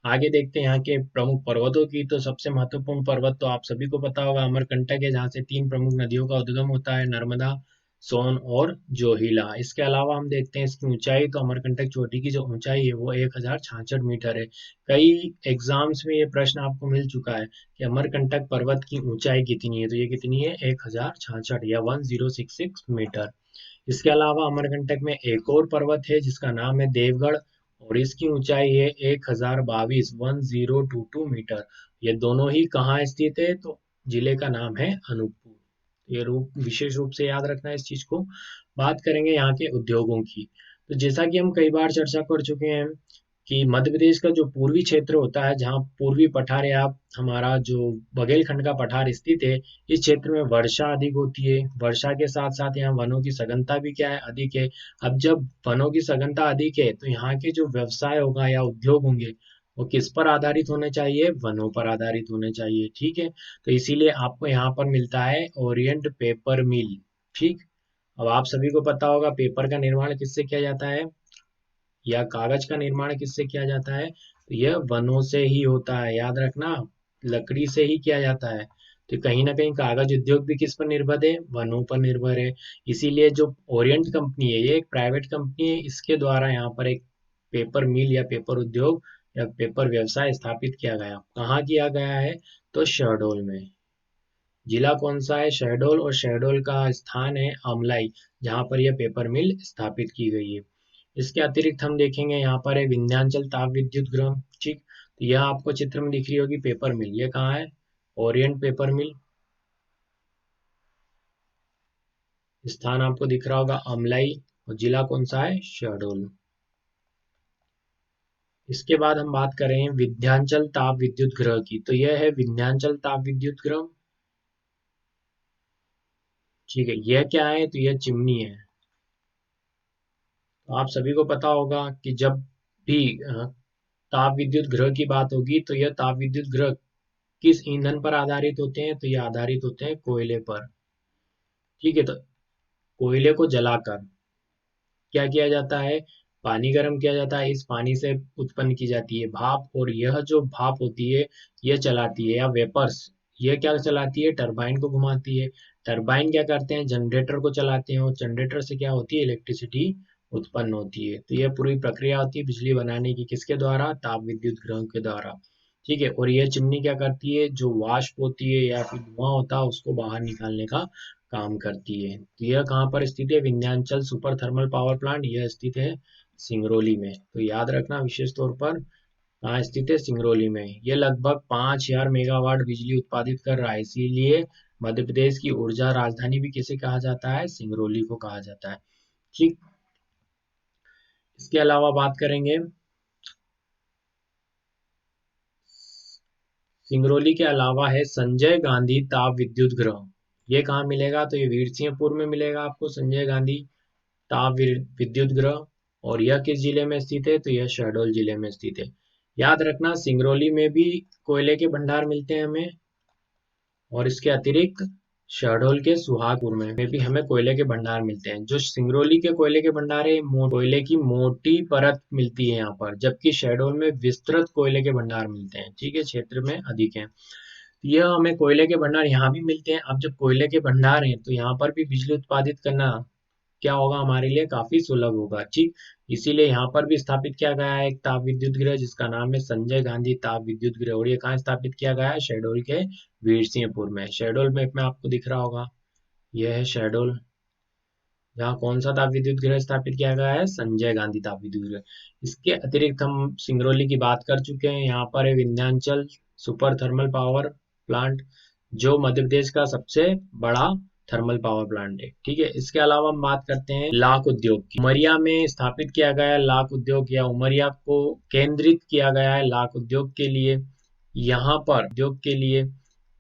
आगे देखते हैं यहाँ के प्रमुख पर्वतों की, तो सबसे महत्वपूर्ण पर्वत तो आप सभी को पता होगा, अमरकंटक है, जहाँ से तीन प्रमुख नदियों का उद्गम होता है, नर्मदा, सोन और जोहिला। इसके अलावा हम देखते हैं इसकी ऊंचाई, तो अमरकंटक चोटी की जो ऊंचाई है वो 1066 मीटर है। कई एग्जाम्स में ये प्रश्न आपको मिल चुका है कि अमरकंटक पर्वत की ऊंचाई कितनी है, तो ये कितनी है, 1066 या 1066 मीटर। इसके अलावा अमरकंटक में एक और पर्वत है जिसका नाम है देवगढ़, और इसकी ऊंचाई है 1022 मीटर। ये दोनों ही कहाँ स्थित है, तो जिले का नाम है अनूपपुर। ये रूप विशेष रूप से याद रखना है इस चीज को। बात करेंगे यहाँ के उद्योगों की, तो जैसा कि हम कई बार चर्चा कर चुके हैं कि मध्य प्रदेश का जो पूर्वी क्षेत्र होता है, जहाँ पूर्वी पठार या हमारा जो बघेलखंड का पठार स्थित है, इस क्षेत्र में वर्षा अधिक होती है। वर्षा के साथ साथ यहाँ वनों की सघनता भी क्या है, अधिक है। अब जब वनों की सघनता अधिक है, तो यहाँ के जो व्यवसाय होगा या उद्योग होंगे वो किस पर आधारित होने चाहिए, वनों पर आधारित होने चाहिए। ठीक है, तो इसीलिए आपको यहाँ पर मिलता है ओरिएंट पेपर मिल। ठीक, अब आप सभी को पता होगा पेपर का निर्माण किससे किया जाता है, या कागज का निर्माण किससे किया जाता है, तो यह वनों से ही होता है। याद रखना, लकड़ी से ही किया जाता है। तो कहीं ना कहीं कागज उद्योग भी किस पर निर्भर है, वनों पर निर्भर है। इसीलिए जो ओरिएंट कंपनी है ये एक प्राइवेट कंपनी है, इसके द्वारा यहाँ पर एक पेपर मिल या पेपर उद्योग या पेपर व्यवसाय स्थापित किया गया। कहाँ किया गया है, तो शहडोल में। जिला कौन सा है, शहडोल, और शहडोल का स्थान है आमलाई, जहाँ पर यह पेपर मिल स्थापित की गई है। इसके अतिरिक्त हम देखेंगे यहाँ पर है विंध्याचल ताप विद्युत गृह। ठीक, तो यह आपको चित्र में दिख रही होगी पेपर मिल, ये कहाँ है, ओरिएंट पेपर मिल। स्थान आपको दिख रहा होगा अमलाई, और जिला कौन सा है, शहडोल। इसके बाद हम बात करें विंध्याचल ताप विद्युत गृह की, तो यह है विंध्याचल ताप विद्युत गृह। ठीक है, यह क्या है, तो यह चिमनी है। तो आप सभी को पता होगा कि जब भी ताप विद्युत गृह की बात होगी, तो यह ताप विद्युत गृह किस ईंधन पर आधारित होते हैं, तो ये आधारित होते हैं कोयले पर। ठीक है, तो कोयले को जलाकर क्या किया जाता है, पानी गर्म किया जाता है, इस पानी से उत्पन्न की जाती है भाप, और यह जो भाप होती है यह चलाती है, या वेपर्स, यह क्या चलाती है, टरबाइन को घुमाती है। टरबाइन क्या करते हैं, जनरेटर को चलाते हैं, और जनरेटर से क्या होती है, इलेक्ट्रिसिटी उत्पन्न होती है। तो यह पूरी प्रक्रिया होती है बिजली बनाने की, किसके द्वारा, ताप विद्युत गृह के द्वारा। ठीक है, और यह चिमनी क्या करती है, जो वाष्प होती है या फिर धुआं होता है उसको बाहर निकालने का काम करती है। तो यह कहाँ पर स्थित है, Vindhyachal super thermal power plant, यह स्थित है सिंगरौली में। तो याद रखना विशेष तौर पर कहाँ स्थित है, सिंगरौली में। यह लगभग 5000 मेगावाट बिजली उत्पादित कर रहा है, इसीलिए मध्य प्रदेश की ऊर्जा राजधानी भी किसे कहा जाता है, सिंगरौली को कहा जाता है। ठीक, इसके अलावा बात करेंगे सिंगरौली के अलावा है संजय गांधी ताप विद्युत गृह। ये कहाँ मिलेगा, तो ये वीरसिंहपुर में मिलेगा आपको, संजय गांधी ताप विद्युत गृह। और यह किस जिले में स्थित है, तो यह शहडोल जिले में स्थित है। याद रखना सिंगरौली में भी कोयले के भंडार मिलते हैं हमें, और इसके अतिरिक्त शहडोल के सुहागपुर में भी हमें कोयले के भंडार मिलते हैं। जो सिंगरौली के कोयले के भंडार है, कोयले की मोटी परत मिलती है यहाँ पर, जबकि शहडोल में विस्तृत कोयले के भंडार मिलते हैं। ठीक है, क्षेत्र में अधिक है। यह हमें कोयले के भंडार यहाँ भी मिलते हैं। अब जब कोयले के भंडार हैं, तो यहाँ पर भी बिजली उत्पादित करना क्या होगा, हमारे लिए काफी सुलभ होगा। ठीक, इसीलिए यहाँ पर भी स्थापित किया गया है एक ताप विद्युत गृह, जिसका नाम है संजय गांधी ताप विद्युत गृह। और ये कहाँ स्थापित किया गया है, शहडोल के वीरसिंहपुर में। शहडोल मैप में आपको दिख रहा होगा, यह है शहडोल, जहाँ कौन सा ताप विद्युत गृह स्थापित किया गया है, संजय गांधी ताप विद्युत गृह। इसके अतिरिक्त हम सिंगरौली की बात कर चुके हैं। यहाँ पर है Vindhyachal super thermal power plant, जो मध्य प्रदेश का सबसे बड़ा थर्मल पावर प्लांट है। ठीक है, इसके अलावा हम बात करते हैं लाख उद्योग की। उमरिया में स्थापित किया गया है लाख उद्योग, या उमरिया को केंद्रित किया गया है लाख उद्योग के लिए। यहाँ पर उद्योग के लिए,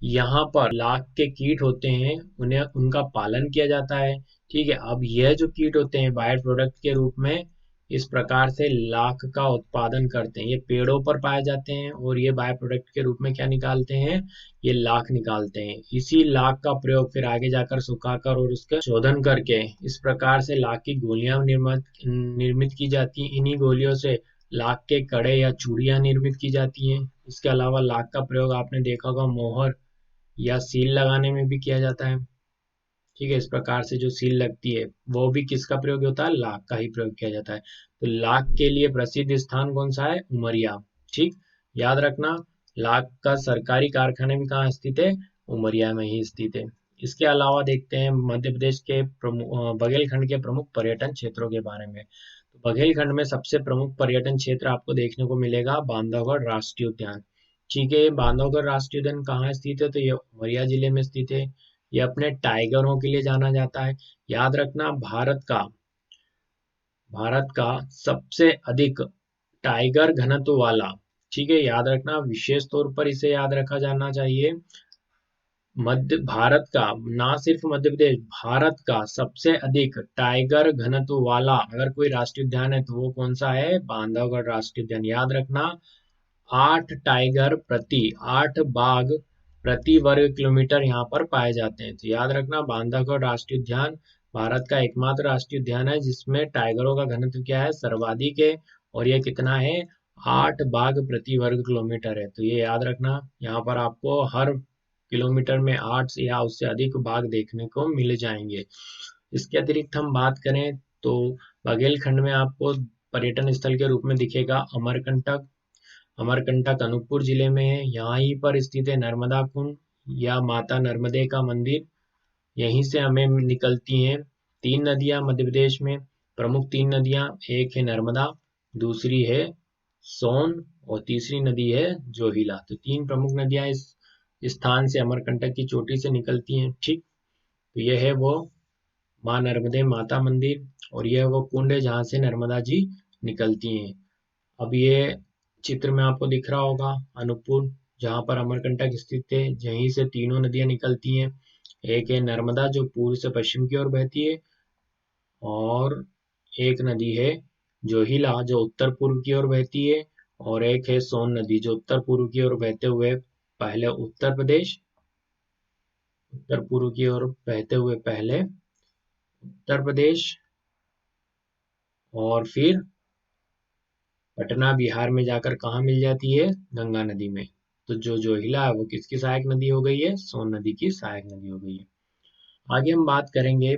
यहाँ पर लाख के कीट होते हैं, उन्हें उनका पालन किया जाता है। ठीक है, अब यह जो कीट होते हैं बाय प्रोडक्ट के रूप में इस प्रकार से लाख का उत्पादन करते हैं। ये पेड़ों पर पाए जाते हैं, और ये बाय प्रोडक्ट के रूप में क्या निकालते हैं, ये लाख निकालते हैं। इसी लाख का प्रयोग फिर आगे जाकर सुखाकर और उसका शोधन करके इस प्रकार से लाख की गोलियां निर्मित की जाती हैं। इन्हीं गोलियों से लाख के कड़े या चूड़ियां निर्मित की जाती हैं। इसके अलावा लाख का प्रयोग आपने देखा होगा मोहर या सील लगाने में भी किया जाता है। ठीक है, इस प्रकार से जो सील लगती है वो भी किसका प्रयोग होता है, लाख का ही प्रयोग किया जाता है। तो लाख के लिए प्रसिद्ध स्थान कौन सा है, उमरिया। ठीक, याद रखना लाख का सरकारी कारखाना भी कहाँ स्थित है, उमरिया में ही स्थित है। इसके अलावा देखते हैं मध्य प्रदेश के बघेलखंड के प्रमुख पर्यटन क्षेत्रों के बारे में। तो बघेलखंड में सबसे प्रमुख पर्यटन क्षेत्र आपको देखने को मिलेगा बांधवगढ़ राष्ट्रीय उद्यान। ठीक है, बांधवगढ़ राष्ट्रीय उद्यान कहाँ स्थित है, तो ये उमरिया जिले में स्थित है। ये अपने टाइगरों के लिए जाना जाता है। याद रखना भारत का सबसे अधिक टाइगर घनत्व वाला, ठीक है, याद रखना विशेष तौर पर इसे याद रखा जाना चाहिए। मध्य भारत का, ना सिर्फ मध्य प्रदेश, भारत का सबसे अधिक टाइगर घनत्व वाला अगर कोई राष्ट्रीय उद्यान है तो वो कौन सा है, बांधवगढ़ राष्ट्रीय उद्यान। याद रखना 8 बाघ प्रति वर्ग किलोमीटर यहाँ पर पाए जाते हैं। तो याद रखना बांधवगढ़ राष्ट्रीय उद्यान भारत का एकमात्र राष्ट्रीय उद्यान है जिसमें टाइगरों का घनत्व क्या है, सर्वाधिक है। और ये कितना है, 8 बाघ प्रति वर्ग किलोमीटर है। तो ये याद रखना, यहाँ पर आपको हर किलोमीटर में 8 या उससे अधिक बाघ देखने को मिल जाएंगे। इसके अतिरिक्त हम बात करें तो बघेलखंड में आपको पर्यटन स्थल के रूप में दिखेगा अमरकंटक। अमरकंटक अनूपपुर जिले में है। यहाँ ही पर स्थित है नर्मदा कुंड या माता नर्मदे का मंदिर। यहीं से हमें निकलती हैं 3 नदियां मध्य प्रदेश में। प्रमुख 3 नदियां, एक है नर्मदा, दूसरी है सोन, और तीसरी नदी है जोहिला। तो 3 प्रमुख नदियां इस स्थान से अमरकंटक की चोटी से निकलती हैं। ठीक, तो यह है वो माँ नर्मदे माता मंदिर, और यह वो कुंड है जहाँ से नर्मदा जी निकलती हैं। अब ये चित्र में आपको दिख रहा होगा अनूपपुर, जहाँ पर अमरकंटक स्थित है, यहीं से तीनों नदियाँ निकलती हैं। एक है नर्मदा जो पूर्व से पश्चिम की ओर बहती है, और एक नदी है जोहिला जो उत्तर पूर्व की ओर बहती है, और एक है सोन नदी जो उत्तर पूर्व की ओर बहते हुए पहले उत्तर पूर्व की ओर बहते हुए पहले उत्तर प्रदेश और फिर पटना बिहार में जाकर कहाँ मिल जाती है, गंगा नदी में। तो जो जोहिला है वो किसकी सहायक नदी हो गई है, सोन नदी की सहायक नदी हो गई है। आगे हम बात करेंगे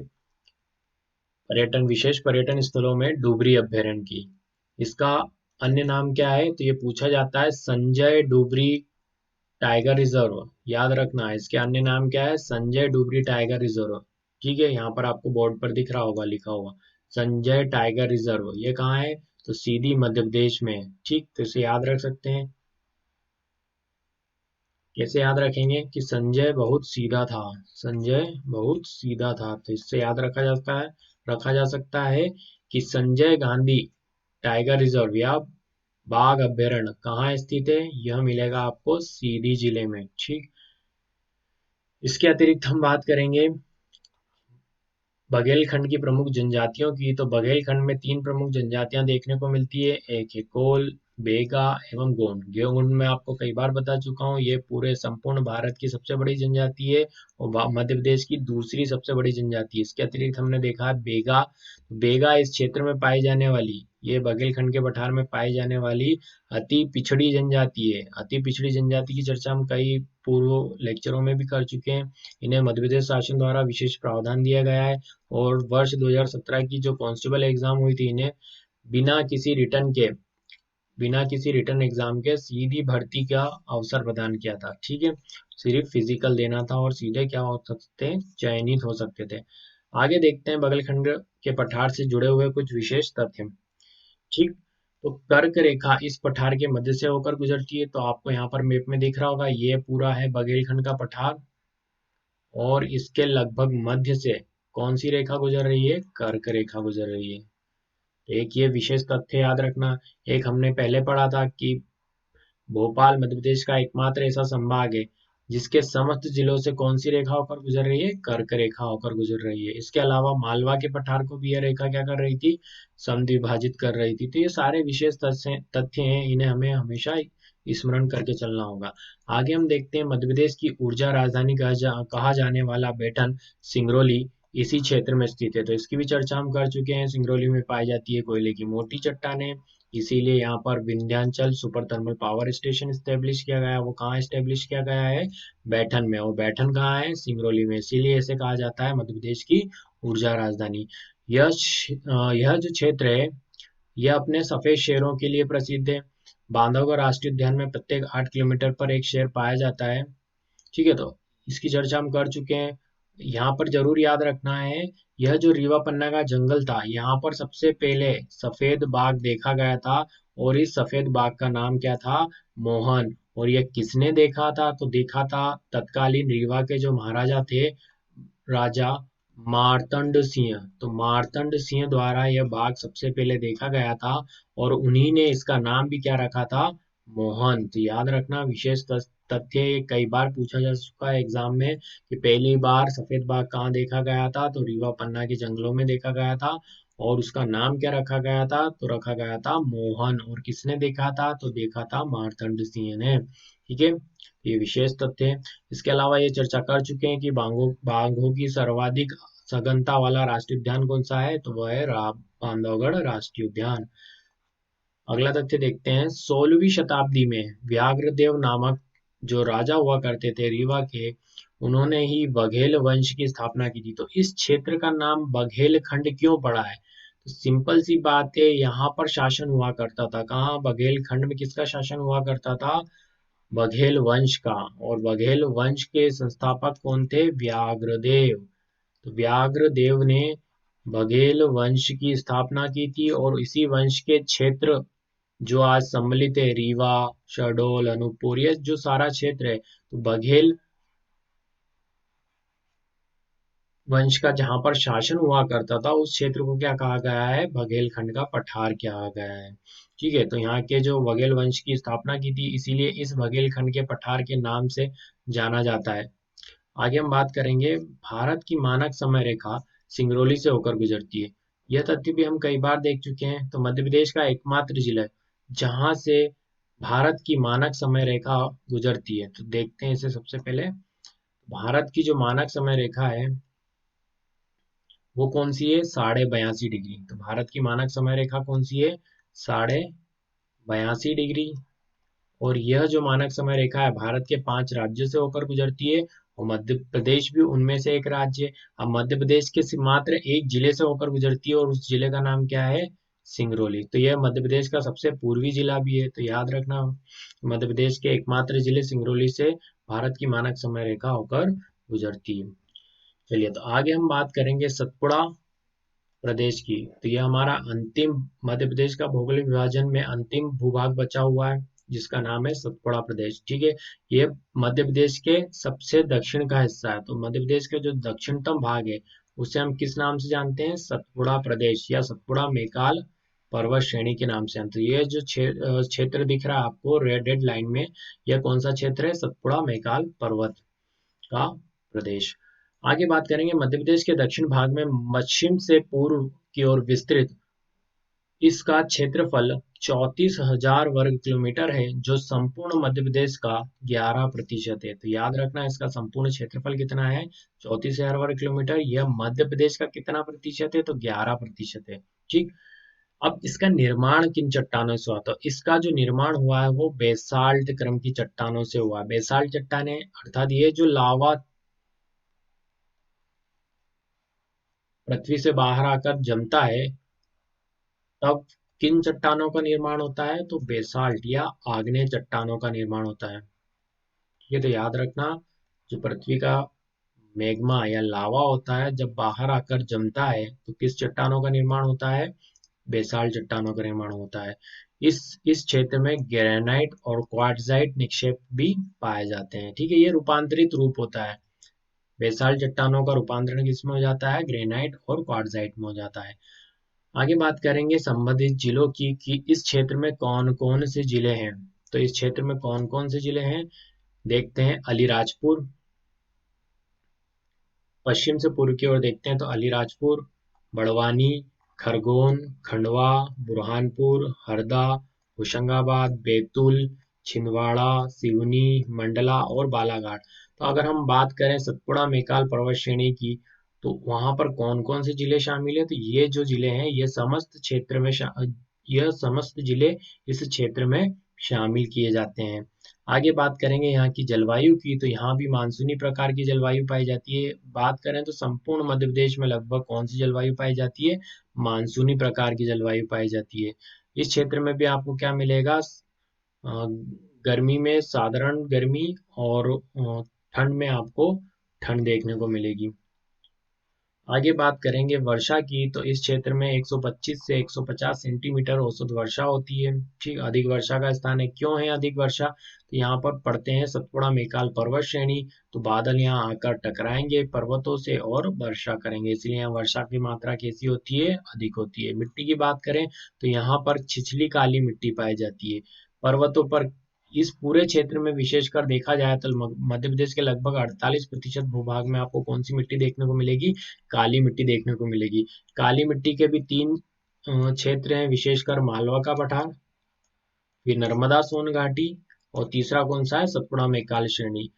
पर्यटन विशेष पर्यटन स्थलों में डुबरी अभयारण्य की। इसका अन्य नाम क्या है, तो ये पूछा जाता है संजय डुबरी टाइगर रिजर्व। याद रखना है इसके अन्य नाम क्या है, संजय डुबरी टाइगर रिजर्व। ठीक है, यहाँ पर आपको बोर्ड पर दिख रहा होगा लिखा हुआ संजय टाइगर रिजर्व। ये कहाँ है, तो सीधी मध्य प्रदेश में है। ठीक, तो इसे याद रख सकते हैं। कैसे याद रखेंगे कि संजय बहुत सीधा था, संजय बहुत सीधा था, तो इससे याद रखा जा सकता है कि संजय गांधी टाइगर रिजर्व या बाघ अभ्यारण्य कहाँ स्थित है, यह मिलेगा आपको सीधी जिले में। ठीक, इसके अतिरिक्त हम बात करेंगे बघेलखंड की प्रमुख जनजातियों की। तो बघेलखंड में तीन प्रमुख जनजातियां देखने को मिलती है, एक है कोल, बेगा एवं गोंड। गोंड मैं आपको कई बार बता चुका हूँ, ये पूरे संपूर्ण भारत की सबसे बड़ी जनजाति है और मध्य प्रदेश की दूसरी सबसे बड़ी जनजाति है। इसके अतिरिक्त हमने देखा है बेगा। बेगा इस क्षेत्र में पाई जाने वाली, ये बघेलखंड के पठार में पाई जाने वाली अति पिछड़ी जनजाति है। अति पिछड़ी जनजाति की चर्चा हम कई पूर्व लेक्चरों में भी कर चुके हैं। इन्हें मध्य प्रदेश शासन द्वारा विशेष प्रावधान दिया गया है, और वर्ष 2017 की जो कांस्टेबल एग्जाम हुई थी, इन्हें बिना किसी रिटर्न के बिना किसी रिटर्न एग्जाम के सीधी भर्ती का अवसर प्रदान किया था। ठीक है, सिर्फ फिजिकल देना था और सीधे क्या हो सकते थे, चयनित हो सकते थे। आगे देखते हैं बगलखंड के पठार से जुड़े हुए कुछ विशेष तथ्य। ठीक, तो कर्क रेखा इस पठार के मध्य से होकर गुजरती है। तो आपको यहाँ पर मैप में दिख रहा होगा, ये पूरा है बघेलखंड का पठार, और इसके लगभग मध्य से कौन सी रेखा गुजर रही है, कर्क रेखा गुजर रही है। एक ये विशेष तथ्य याद रखना। एक हमने पहले पढ़ा था कि भोपाल मध्य प्रदेश का एकमात्र ऐसा संभाग है जिसके समस्त जिलों से कौन सी रेखा होकर गुजर रही है, कर्क रेखा होकर गुजर रही है। इसके अलावा मालवा के पठार को भी यह रेखा क्या कर रही थी, समद्विभाजित कर रही थी। तो ये सारे विशेष तथ्य हैं, इन्हें हमें हमेशा स्मरण करके चलना होगा। आगे हम देखते हैं मध्य प्रदेश की ऊर्जा राजधानी कहा जाने वाला बेटन सिंगरौली इसी क्षेत्र में स्थित है। तो इसकी भी चर्चा हम कर चुके हैं। सिंगरौली में पाई जाती है कोयले की मोटी चट्टानें, इसीलिए यहाँ पर Vindhyachal super thermal power station establish किया गया है। वो कहाँ स्टेब्लिश किया गया है, बैठन में, और बैठन कहाँ है, सिंगरौली में। इसीलिए इसे कहा जाता है मध्य प्रदेश की ऊर्जा राजधानी। यह जो क्षेत्र है यह अपने सफेद शेरों के लिए प्रसिद्ध है। बांधवगढ़ राष्ट्रीय उद्यान में प्रत्येक 8 किलोमीटर पर एक शेर पाया जाता है। ठीक है, तो इसकी चर्चा हम कर चुके हैं। यहाँ पर जरूर याद रखना है, यह जो रीवा पन्ना का जंगल था, यहाँ पर सबसे पहले सफेद बाघ देखा गया था, और इस सफेद बाघ का नाम क्या था, मोहन। और यह किसने देखा था, तो देखा था तत्कालीन रीवा के जो महाराजा थे, राजा मार्तंड सिंह। तो मार्तंड सिंह द्वारा यह बाघ सबसे पहले देखा गया था, और उन्हीं ने इसका नाम भी क्या रखा था, मोहन। तो याद रखना विशेष तथ्य, ये कई बार पूछा जा चुका है एग्जाम में कि पहली बार सफेद बाघ कहाँ देखा गया था, तो रीवा पन्ना के जंगलों में देखा गया था, और उसका नाम क्या रखा गया था, तो रखा गया था मोहन। और किसने देखा था, तो देखा था मार्तंड सिंह ने। ठीक है, ये विशेष तथ्य है। इसके अलावा ये चर्चा कर चुके हैं कि बाघों की सर्वाधिक सघनता वाला राष्ट्रीय उद्यान कौन सा है, तो वह है बांधवगढ़ राष्ट्रीय उद्यान। अगला तथ्य देखते हैं, 16वीं शताब्दी में व्याघ्रदेव नामक जो राजा हुआ करते थे रीवा के, उन्होंने ही बघेल वंश की स्थापना की थी। तो इस क्षेत्र का नाम बघेलखंड क्यों पड़ा है, तो सिंपल सी बात है, यहाँ पर शासन हुआ करता था। कहाँ, बघेलखंड में किसका शासन हुआ करता था, बघेल वंश का। और बघेल वंश के संस्थापक कौन थे, व्याघ्रदेव। तो व्याघ्रदेव ने बघेल वंश की स्थापना की थी, और इसी वंश के क्षेत्र जो आज सम्मिलित है, रीवा, शहडोल, अनूपपुर, ये जो सारा क्षेत्र है, तो बघेल वंश का जहां पर शासन हुआ करता था उस क्षेत्र को क्या कहा गया है, बघेलखंड का पठार कहा गया है। ठीक है, तो यहाँ के जो बघेल वंश की स्थापना की थी इसीलिए इस बघेलखंड के पठार के नाम से जाना जाता है। आगे हम बात करेंगे, भारत की मानक समय रेखा सिंगरौली से होकर गुजरती है। यह तथ्य भी हम कई बार देख चुके हैं। तो मध्य प्रदेश का एकमात्र जिला है जहां से भारत की मानक समय रेखा गुजरती है। तो देखते हैं इसे सबसे पहले। भारत की जो मानक समय रेखा है वो कौन सी है, 82.5 डिग्री। तो भारत की मानक समय रेखा कौन सी है, 82.5 डिग्री। और यह जो मानक समय रेखा है भारत के 5 राज्यों से होकर गुजरती है और मध्य प्रदेश भी उनमें से एक राज्य है। अब मध्य प्रदेश के मात्र एक जिले से होकर गुजरती है और उस जिले का नाम क्या है, सिंगरौली। तो यह मध्य प्रदेश का सबसे पूर्वी जिला भी है, तो याद रखना मध्य प्रदेश के एकमात्र जिले सिंगरौली से भारत की मानक समय रेखा होकर गुजरती है। चलिए, तो आगे हम बात करेंगे सतपुड़ा प्रदेश की। तो यह हमारा अंतिम, मध्य प्रदेश का भौगोलिक विभाजन में अंतिम भूभाग बचा हुआ है जिसका नाम है सतपुड़ा प्रदेश। ठीक है, ये मध्य प्रदेश के सबसे दक्षिण का हिस्सा है। तो मध्य प्रदेश का जो दक्षिणतम भाग है उसे हम किस नाम से जानते हैं, सतपुड़ा प्रदेश या सतपुड़ा मैकाल पर्वत श्रेणी के नाम से जानते हैं। ये जो क्षेत्र दिख रहा है आपको रेड रेड लाइन में, यह कौन सा क्षेत्र है, सतपुड़ा मैकाल पर्वत का प्रदेश। आगे बात करेंगे, मध्य प्रदेश के दक्षिण भाग में पश्चिम से पूर्व की ओर विस्तृत इसका क्षेत्रफल 34,000 वर्ग किलोमीटर है जो संपूर्ण मध्य प्रदेश का 11% है। तो याद रखना इसका संपूर्ण क्षेत्रफल कितना है, 34,000 वर्ग किलोमीटर। यह मध्य प्रदेश का कितना प्रतिशत है, तो 11% है। ठीक, अब इसका निर्माण किन चट्टानों से हुआ, तो इसका जो निर्माण हुआ है वो बेसाल्ट क्रम की चट्टानों से हुआ है। बेसाल्ट चट्टानें अर्थात ये जो लावा पृथ्वी से बाहर आकर जमता है तब किन चट्टानों का निर्माण होता है, तो बेसाल्ट या आग्नेय चट्टानों का निर्माण होता है। ये तो याद रखना, जो पृथ्वी का मैग्मा या लावा होता है जब बाहर आकर जमता है तो किस चट्टानों का निर्माण होता है, बेसाल्ट चट्टानों का निर्माण होता है। इस क्षेत्र में ग्रेनाइट और क्वार्ट्जाइट निक्षेप भी पाए जाते हैं। ठीक है, ये रूपांतरित रूप होता है। बेसाल्ट चट्टानों का रूपांतरण किसमें हो जाता है, ग्रेनाइट और क्वार्ट्जाइट में हो जाता है। आगे बात करेंगे संबंधित जिलों की कि इस क्षेत्र में कौन कौन से जिले हैं। तो इस क्षेत्र में कौन कौन से जिले हैं, देखते हैं। अलीराजपुर, पश्चिम से पूर्व की ओर देखते हैं तो अलीराजपुर, बड़वानी, खरगोन, खंडवा, बुरहानपुर, हरदा, होशंगाबाद, बैतूल, छिंदवाड़ा, सिवनी, मंडला और बालाघाट। तो अगर हम बात करें सतपुड़ा मैकाल पर्वत श्रेणी की तो वहां पर कौन कौन से जिले शामिल है, तो ये जो जिले हैं ये समस्त क्षेत्र में यह समस्त जिले इस क्षेत्र में शामिल किए जाते हैं। आगे बात करेंगे यहाँ की जलवायु की, तो यहाँ भी मानसूनी प्रकार की जलवायु पाई जाती है। बात करें तो संपूर्ण मध्य प्रदेश में लगभग कौन सी जलवायु पाई जाती है, मानसूनी प्रकार की जलवायु पाई जाती है। इस क्षेत्र में भी आपको क्या मिलेगा, गर्मी में साधारण गर्मी और ठंड में आपको ठंड देखने को मिलेगी। आगे बात करेंगे वर्षा की, तो इस क्षेत्र में 125 से 150 सेंटीमीटर औसत वर्षा होती है। ठीक, अधिक वर्षा का स्थान है। क्यों है अधिक वर्षा, तो यहाँ पर पड़ते हैं सतपुड़ा मैकाल पर्वत श्रेणी, तो बादल यहाँ आकर टकराएंगे पर्वतों से और वर्षा करेंगे, इसलिए यहाँ वर्षा की मात्रा कैसी होती है, अधिक होती है। मिट्टी की बात करें तो यहाँ पर छिछली काली मिट्टी पाई जाती है। पर्वतों पर इस पूरे क्षेत्र में विशेषकर देखा जाए तो मध्य प्रदेश के लगभग 48% भूभाग में आपको कौन सी मिट्टी देखने को मिलेगी, काली मिट्टी देखने को मिलेगी। काली मिट्टी के भी तीन क्षेत्र हैं, विशेषकर मालवा का पठार, फिर नर्मदा सोन घाटी और तीसरा कौन सा है, सतपुड़ा मैकाल श्रेणी।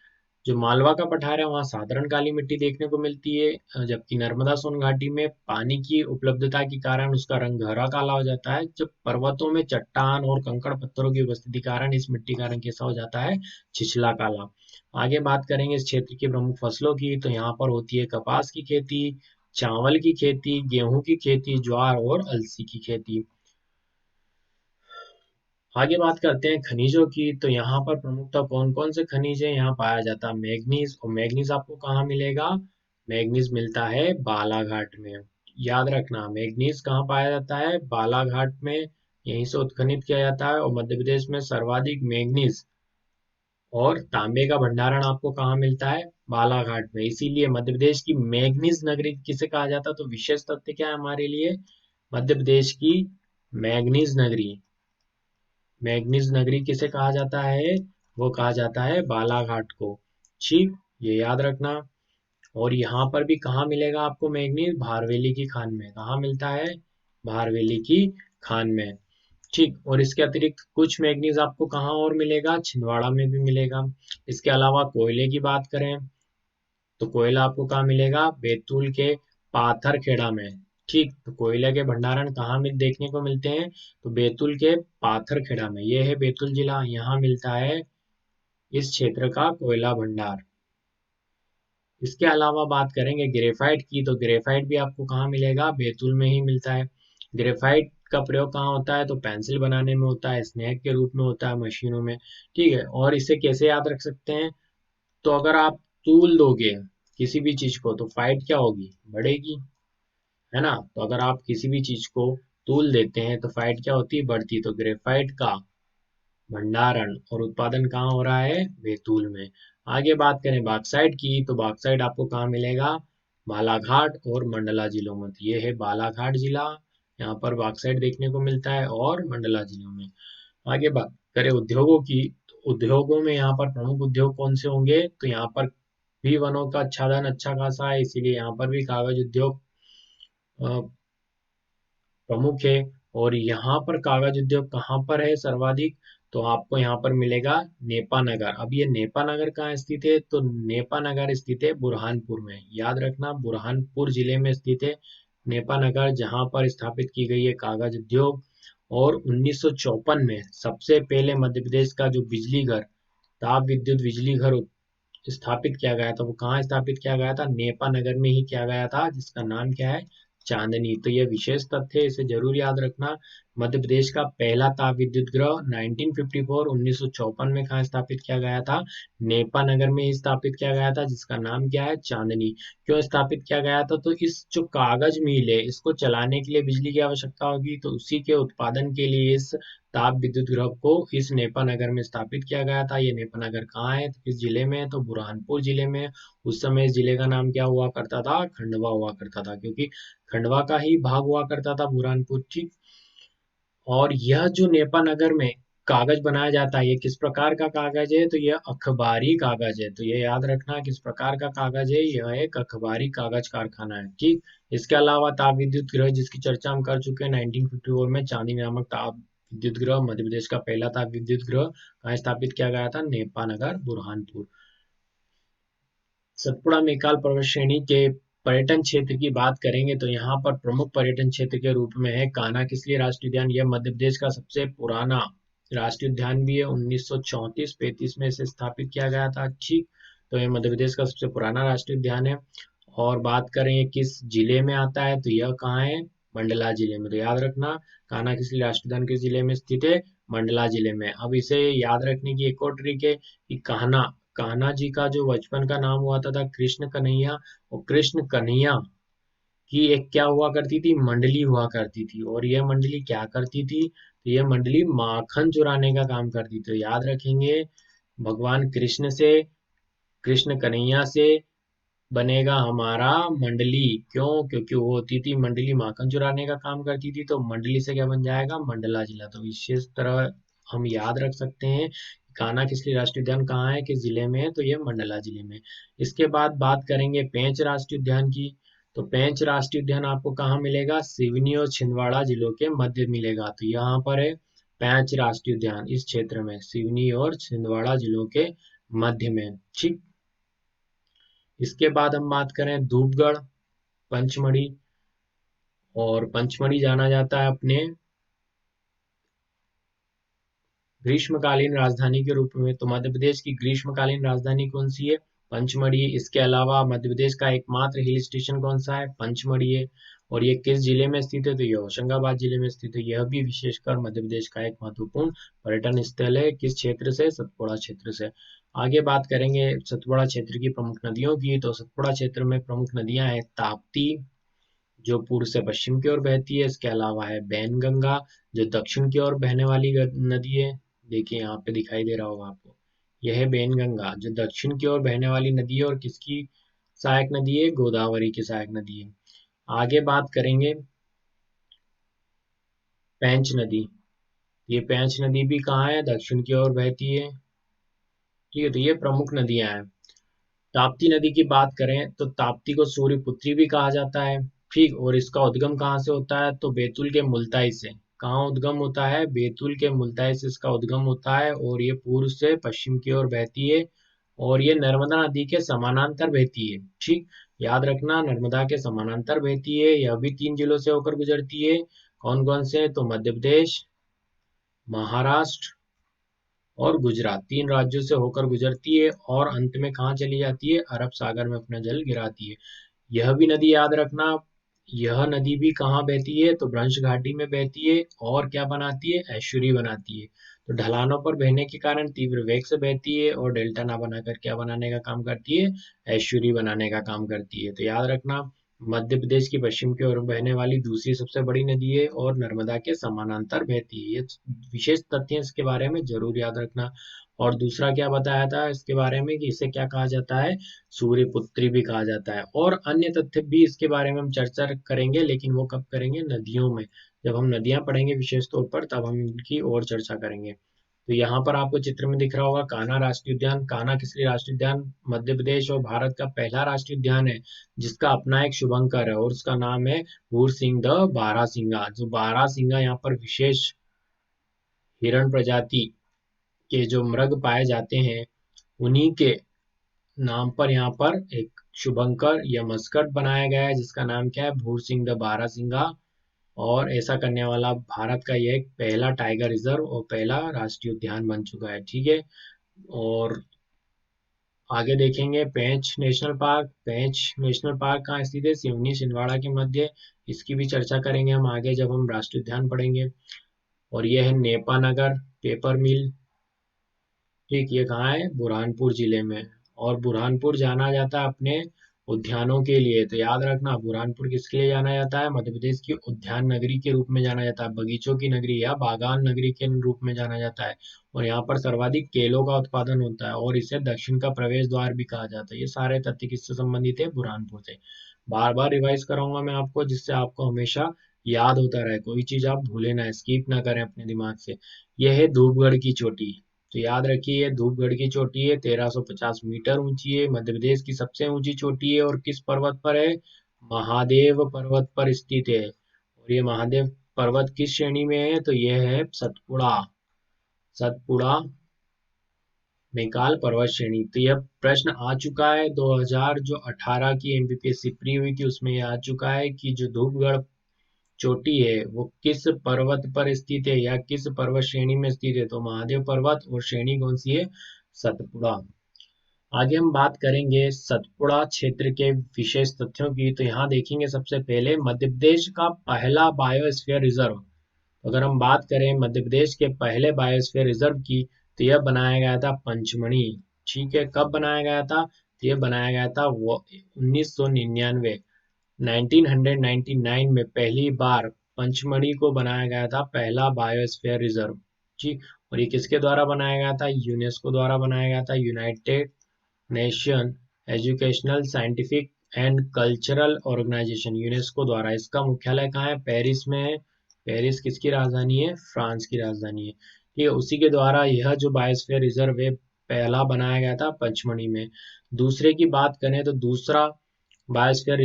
जो मालवा का पठार है वहाँ साधारण काली मिट्टी देखने को मिलती है, जबकि नर्मदा सोन घाटी में पानी की उपलब्धता के कारण उसका रंग गहरा काला हो जाता है। जब पर्वतों में चट्टान और कंकड़ पत्थरों की उपस्थिति के कारण इस मिट्टी का रंग कैसा हो जाता है, छिछला काला। आगे बात करेंगे इस क्षेत्र की प्रमुख फसलों की, तो यहाँ पर होती है कपास की खेती, चावल की खेती, गेहूं की खेती, ज्वार और अलसी की खेती। आगे बात करते हैं खनिजों की, तो यहाँ पर प्रमुखतः कौन कौन से खनिज है, यहाँ पाया जाता है मैग्नीज। और मैग्नीज आपको कहाँ मिलेगा, मैग्नीज मिलता है बालाघाट में। याद रखना मैग्नीज कहाँ पाया जाता है, बालाघाट में, यहीं से उत्खनित किया जाता है। और मध्य प्रदेश में सर्वाधिक मैग्नीज और तांबे का भंडारण आपको कहाँ मिलता है? बालाघाट में। इसीलिए मध्य प्रदेश की मैग्नीज नगरी किसे कहा जाता है? तो विशेष तथ्य क्या है हमारे लिए? मध्य प्रदेश की मैग्नीज नगरी। मैग्नीज नगरी किसे कहा जाता है? वो कहा जाता है बालाघाट को। ठीक, ये याद रखना। और यहाँ पर भी कहाँ मिलेगा आपको मैग्नीज? भारवेली की खान में। कहाँ मिलता है? भारवेली की खान में। ठीक, और इसके अतिरिक्त कुछ मैग्नीज आपको कहाँ और मिलेगा? छिंदवाड़ा में भी मिलेगा। इसके अलावा कोयले की बात करें तो कोयला आपको कहाँ मिलेगा? बैतूल के पाथरखेड़ा में। ठीक, तो कोयले के भंडारण कहाँ में देखने को मिलते हैं? तो बैतूल के पाथरखेड़ा में। यह है बैतूल जिला, यहाँ मिलता है इस क्षेत्र का कोयला भंडार। इसके अलावा बात करेंगे ग्रेफाइट की, तो ग्रेफाइट भी आपको कहाँ मिलेगा? बैतूल में ही मिलता है। ग्रेफाइट का प्रयोग कहाँ होता है? तो पेंसिल बनाने में होता है, स्नेक के रूप में होता है मशीनों में। ठीक है, और इसे कैसे याद रख सकते हैं? तो अगर आप तूल दोगे किसी भी चीज को तो फाइट क्या होगी? बढ़ेगी, है ना? तो अगर आप किसी भी चीज को तूल देते हैं तो फाइट क्या होती है? बढ़ती। तो ग्रेफाइट का भंडारण और उत्पादन कहाँ हो रहा है? बैतूल में। आगे बात करें बॉक्साइट की, तो बॉक्साइट आपको कहाँ मिलेगा? बालाघाट और मंडला जिलों में। तो ये है बालाघाट जिला, यहाँ पर बॉक्साइट देखने को मिलता है, और मंडला जिलों में। आगे बात करें उद्योगों की, तो उद्योगों में यहाँ पर प्रमुख उद्योग कौन से होंगे? तो यहाँ पर भी वनों का आच्छादन अच्छा खासा है, इसीलिए यहाँ पर भी कागज उद्योग प्रमुख है। और यहाँ पर कागज उद्योग कहाँ पर है सर्वाधिक? तो आपको यहाँ पर मिलेगा नेपा नगर। अब ये नेपा नगर कहाँ स्थित है? तो नेपा नगर स्थित है बुरहानपुर में। याद रखना, बुरहानपुर जिले में स्थित है नेपा नगर, जहाँ पर स्थापित की गई है कागज उद्योग। और 1954 में सबसे पहले मध्य प्रदेश का जो बिजली घर, ताप विद्युत बिजली घर स्थापित किया गया था, वो कहाँ स्थापित किया गया था? नेपा नगर में ही किया गया था, जिसका नाम क्या है? चांदनी। तो यह विशेष तथ्य है, इसे जरूर याद रखना। मध्य प्रदेश का पहला ताप विद्युत ग्रह 1954 1954 में कहाँ स्थापित किया गया था? नेपा नगर में ही स्थापित किया गया था, जिसका नाम क्या है? चांदनी। क्यों स्थापित किया गया था? तो इस जो कागज मिल है, इसको चलाने के लिए बिजली की आवश्यकता होगी, तो उसी के उत्पादन के लिए इस ताप विद्युत ग्रह को इस नेपा नगर में स्थापित किया गया था। ये नेपा नगर कहाँ है? तो किस जिले में है? तो बुरहानपुर जिले में। उस समय इस जिले का नाम क्या हुआ करता था? खंडवा हुआ करता था, क्योंकि खंडवा का ही भाग हुआ करता था बुरहानपुर। ठीक, और यह जो नेपा नगर में कागज बनाया जाता है, ये किस प्रकार का कागज है? तो यह अखबारी कागज है। तो ये याद रखना किस प्रकार का कागज है, यह एक अखबारी कागज कारखाना है। ठीक, इसके अलावा ताप विद्युत गृह जिसकी चर्चा हम कर चुके हैं 1954 में, चांदनी नामक ताप विद्युत गृह, मध्य प्रदेश का पहला ताप विद्युत गृह कहाँ स्थापित किया गया था? नेपा नगर बुरहानपुर। सतपुड़ा मेकाल पर्वत श्रेणी के पर्यटन क्षेत्र की बात करेंगे तो यहाँ पर प्रमुख पर्यटन क्षेत्र के रूप में है कान्हा किसली राष्ट्रीय उद्यान। यह मध्य प्रदेश का सबसे पुराना राष्ट्रीय उद्यान भी है। 1934-35 में इसे स्थापित किया गया था। ठीक, तो यह मध्य प्रदेश का सबसे पुराना राष्ट्रीय उद्यान है। और बात करें ये किस जिले में आता है, तो यह कहाँ है? मंडला जिले में। तो याद रखना, कान्हा किसली राष्ट्रीय उद्यान किस जिले में स्थित है? मंडला जिले में। अब इसे याद रखने की एक और ट्रिक है कि कान्हा कान्हा जी का जो बचपन का नाम हुआ था कृष्ण कन्हैया। और कृष्ण कन्हैया की एक क्या हुआ करती थी? मंडली हुआ करती थी। और यह मंडली क्या करती थी? तो यह मंडली माखन चुराने का काम करती थी। तो याद रखेंगे, भगवान कृष्ण से, कृष्ण कन्हैया से बनेगा हमारा मंडली। क्यों? क्योंकि वो होती थी मंडली, माखन चुराने का काम करती थी, तो मंडली से क्या बन जाएगा? मंडला जिला। तो विशेष तरह हम याद रख सकते हैं कान्हा किसली राष्ट्रीय उद्यान कहाँ है, किस जिले में है? तो ये मंडला जिले में। इसके बाद बात करेंगे पेंच राष्ट्रीय उद्यान की। तो पेंच राष्ट्रीय उद्यान आपको कहाँ मिलेगा? सिवनी और छिंदवाड़ा जिलों के मध्य मिलेगा। तो यहाँ पर है पेंच राष्ट्रीय उद्यान, इस क्षेत्र में सिवनी और छिंदवाड़ा जिलों के मध्य में। ठीक, इसके बाद हम बात करें धूपगढ़, पंचमढ़ी। और पंचमढ़ी जाना जाता है अपने ग्रीष्मकालीन राजधानी के रूप में। तो मध्य प्रदेश की ग्रीष्मकालीन राजधानी कौन सी है? पंचमढ़ी। इसके अलावा मध्य प्रदेश का एकमात्र हिल स्टेशन कौन सा है? पंचमढ़ी है। और ये किस जिले में स्थित है? तो ये होशंगाबाद जिले में स्थित है। यह भी विशेषकर मध्य प्रदेश का एक महत्वपूर्ण पर्यटन स्थल है। किस क्षेत्र से? सतपुड़ा क्षेत्र से। आगे बात करेंगे सतपुड़ा क्षेत्र की प्रमुख नदियों की। तो सतपुड़ा क्षेत्र में प्रमुख नदियां हैं ताप्ती, जो पूर्व से पश्चिम की ओर बहती है। इसके अलावा है बैनगंगा, जो दक्षिण की ओर बहने वाली नदी है। देखिए यहाँ पे दिखाई दे रहा होगा आपको, यह है बेनगंगा, जो दक्षिण की ओर बहने वाली नदी है और किसकी सहायक नदी है? गोदावरी की सहायक नदी है। आगे बात करेंगे पेंच नदी। ये पेंच नदी भी कहाँ है? दक्षिण की ओर बहती है। ठीक है, तो ये प्रमुख नदियां हैं। ताप्ती नदी की बात करें तो ताप्ती को सूर्यपुत्री भी कहा जाता है। ठीक, और इसका उद्गम कहाँ से होता है? तो बैतूल के मुल्ताई से। कहाँ उद्गम होता है? बैतूल के मुल्ताई से इसका उद्गम होता है और ये पूर्व से पश्चिम की ओर बहती है और ये नर्मदा नदी के समानांतर बहती है। ठीक, याद रखना, नर्मदा के समानांतर बहती है। यह भी 3 जिलों से होकर गुजरती है। कौन कौन से? तो मध्य प्रदेश, महाराष्ट्र और गुजरात, 3 राज्यों से होकर गुजरती है और अंत में कहाँ चली जाती है? अरब सागर में अपना जल गिराती है। यह भी नदी याद रखना, यह नदी भी कहाँ बहती है? तो भ्रंश घाटी में बहती है और क्या बनाती है? एस्चुरी बनाती है। तो ढलानों पर बहने के कारण तीव्र वेग से बहती है और डेल्टा ना बनाकर क्या बनाने का काम करती है? एस्चुरी बनाने का काम करती है। तो याद रखना, मध्य प्रदेश की पश्चिम की ओर बहने वाली दूसरी सबसे बड़ी नदी है और नर्मदा के समानांतर बहती है। ये विशेष तथ्य इसके बारे में जरूर याद रखना। और दूसरा क्या बताया था इसके बारे में कि इसे क्या कहा जाता है? सूर्यपुत्री भी कहा जाता है। और अन्य तथ्य भी इसके बारे में हम चर्चा करेंगे, लेकिन वो कब करेंगे? नदियों में। जब हम नदियां पढ़ेंगे विशेष तौर पर, तब हम इनकी और चर्चा करेंगे। तो यहाँ पर आपको चित्र में दिख रहा होगा कान्हा राष्ट्रीय उद्यान। कान्हा किसली राष्ट्रीय उद्यान? मध्य प्रदेश और भारत का पहला राष्ट्रीय उद्यान है जिसका अपना एक शुभंकर है और उसका नाम है भूरसिंह द बारहसिंगा। जो बारहसिंगा यहाँ पर विशेष हिरण प्रजाति के जो मृग पाए जाते हैं, उन्हीं के नाम पर यहाँ पर एक शुभंकर या मस्कट बनाया गया है जिसका नाम क्या है? भूरसिंह द बारहसिंगा। और ऐसा करने वाला भारत का यह एक पहला टाइगर रिजर्व और पहला राष्ट्रीय उद्यान बन चुका है। ठीक है, और आगे देखेंगे पेंच नेशनल पार्क। पेंच नेशनल पार्क कहाँ स्थित है? सिवनी छिंदवाड़ा के मध्य। इसकी भी चर्चा करेंगे हम आगे जब हम राष्ट्रीय उद्यान पढ़ेंगे। और यह है नेपा नगर पेपर मिल। ठीक, ये कहाँ है? बुरहानपुर जिले में। और बुरहानपुर जाना जाता है अपने उद्यानों के लिए। तो याद रखना, बुरहानपुर किसके लिए जाना जाता है? मध्य प्रदेश की उद्यान नगरी के रूप में जाना जाता है, बगीचों की नगरी या बागान नगरी के रूप में जाना जाता है। और यहाँ पर सर्वाधिक केलों का उत्पादन होता है और इसे दक्षिण का प्रवेश द्वार भी कहा जाता है। ये सारे तथ्य किससे संबंधित है? बुरहानपुर से। बार बार रिवाइज कराऊंगा मैं आपको, जिससे आपको हमेशा याद होता रहे, कोई चीज आप भूले ना, स्किप ना करें अपने दिमाग से। यह है धूपगढ़ की चोटी। तो याद रखिए, ये धूपगढ़ की चोटी है, 1350 मीटर ऊंची है, मध्य प्रदेश की सबसे ऊंची चोटी है और किस पर्वत पर है? महादेव पर्वत पर स्थित है। और ये महादेव पर्वत किस श्रेणी में है? तो यह है सतपुड़ा। सतपुड़ा मैकाल पर्वत श्रेणी। तो यह प्रश्न आ चुका है 2000 जो 18 की एमपीपीएससी प्री हुई थी उसमें यह आ चुका है कि जो धूपगढ़ चोटी है वो किस पर्वत पर स्थित है या किस पर्वत श्रेणी में स्थित है? तो महादेव पर्वत। और श्रेणी कौन सी है? सतपुड़ा। आगे हम बात करेंगे सतपुड़ा क्षेत्र के विशेष तथ्यों की। तो यहाँ देखेंगे सबसे पहले मध्य प्रदेश का पहला बायोस्फीयर रिजर्व। अगर हम बात करें मध्य प्रदेश के पहले बायोस्फीयर रिजर्व की, तो यह बनाया गया था पंचमढ़ी। ठीक है, कब बनाया गया था? तो यह बनाया गया था वो 1999, 1999 में पहली बार पंचमढ़ी को बनाया गया था पहला बायोस्फीयर रिजर्व। जी, और ये किसके द्वारा बनाया गया था? यूनेस्को द्वारा बनाया गया था, United Nation Educational Scientific and Cultural Organization, UNESCO द्वारा। इसका मुख्यालय कहाँ है? पेरिस में है। पेरिस किसकी राजधानी है? फ्रांस की राजधानी है। ठीक है, उसी के द्वारा यह जो बायोस्फीयर रिजर्व है पहला बनाया गया था पचमढ़ी में। दूसरे की बात करें तो दूसरा बायोस्फीयर